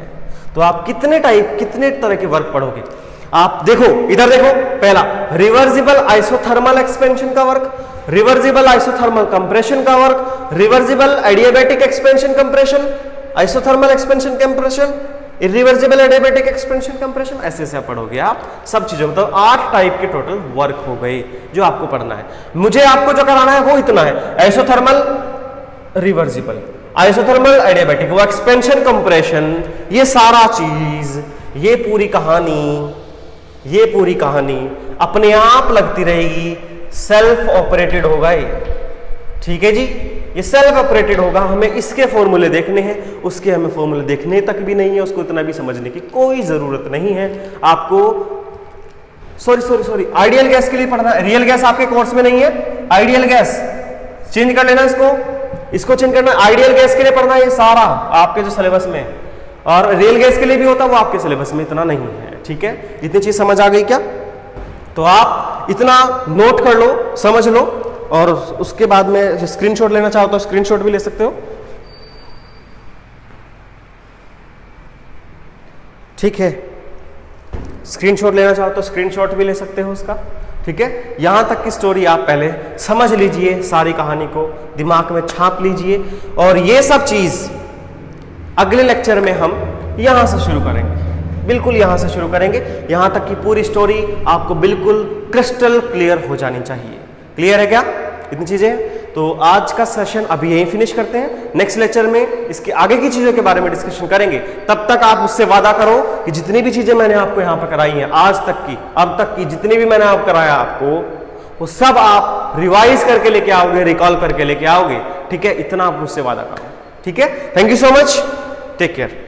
तो आप कितने तरह के वर्क पढ़ोगे आप देखो, इधर देखो, पहला रिवर्सिबल आइसोथर्मल एक्सपेंशन का वर्क, रिवर्सिबल आइसोथर्मल कंप्रेशन का work, reversible adiabatic expansion compression, isothermal expansion compression, irreversible adiabatic expansion compression, ऐसे ऐसे पढ़ोगे आप सब चीजों, मतलब 8 टाइप के टोटल वर्क हो गए जो आपको पढ़ना है। मुझे आपको जो कराना है वो इतना है, आइसोथर्मल रिवर्सिबल, आइसोथर्मल एडियाबैटिक, वो एक्सपेंशन कंप्रेशन, ये सारा चीज, ये पूरी कहानी अपने आप लगती रहेगी, सेल्फ ऑपरेटेड होगा ये, ठीक है जी, ये सेल्फ ऑपरेटेड होगा। हमें इसके फॉर्मूले देखने हैं, उसके हमें फॉर्मूले देखने तक भी नहीं है, उसको इतना भी समझने की कोई जरूरत नहीं है आपको। सॉरी आइडियल गैस के लिए पढ़ना है, रियल गैस आपके कोर्स में नहीं है, आइडियल गैस चेंज कर लेना, इसको चेंज करना, आइडियल गैस के लिए पढ़ना है ये सारा आपके जो सिलेबस में, और रियल गैस के लिए भी होता है वो आपके सिलेबस में इतना नहीं है, ठीक है। इतनी चीज समझ आ गई क्या? तो आप इतना नोट कर लो, समझ लो, और उसके बाद में स्क्रीनशॉट लेना चाहो तो स्क्रीनशॉट भी ले सकते हो। ठीक है, स्क्रीनशॉट लेना चाहो तो स्क्रीनशॉट भी ले सकते हो उसका। ठीक है, यहां तक की स्टोरी आप पहले समझ लीजिए, सारी कहानी को दिमाग में छाप लीजिए, और ये सब चीज अगले लेक्चर में हम यहां से शुरू करेंगे, बिल्कुल यहां से शुरू करेंगे। यहां तक की पूरी स्टोरी आपको बिल्कुल क्रिस्टल क्लियर हो जानी चाहिए। क्लियर है क्या इतनी चीजें? तो आज का सेशन अभी यहीं फिनिश करते हैं। नेक्स्ट लेक्चर में इसके आगे की चीजों के बारे में डिस्कशन करेंगे। तब तक आप मुझसे वादा करो कि जितनी भी चीजें मैंने आपको यहां पर कराई हैं आज तक की, अब तक की जितनी भी मैंने आप कराया आपको, वो सब आप रिवाइज करके लेके आओगे, रिकॉल करके लेके आओगे। ठीक है, इतना आप मुझसे वादा करो। ठीक है, thank you so much, take care.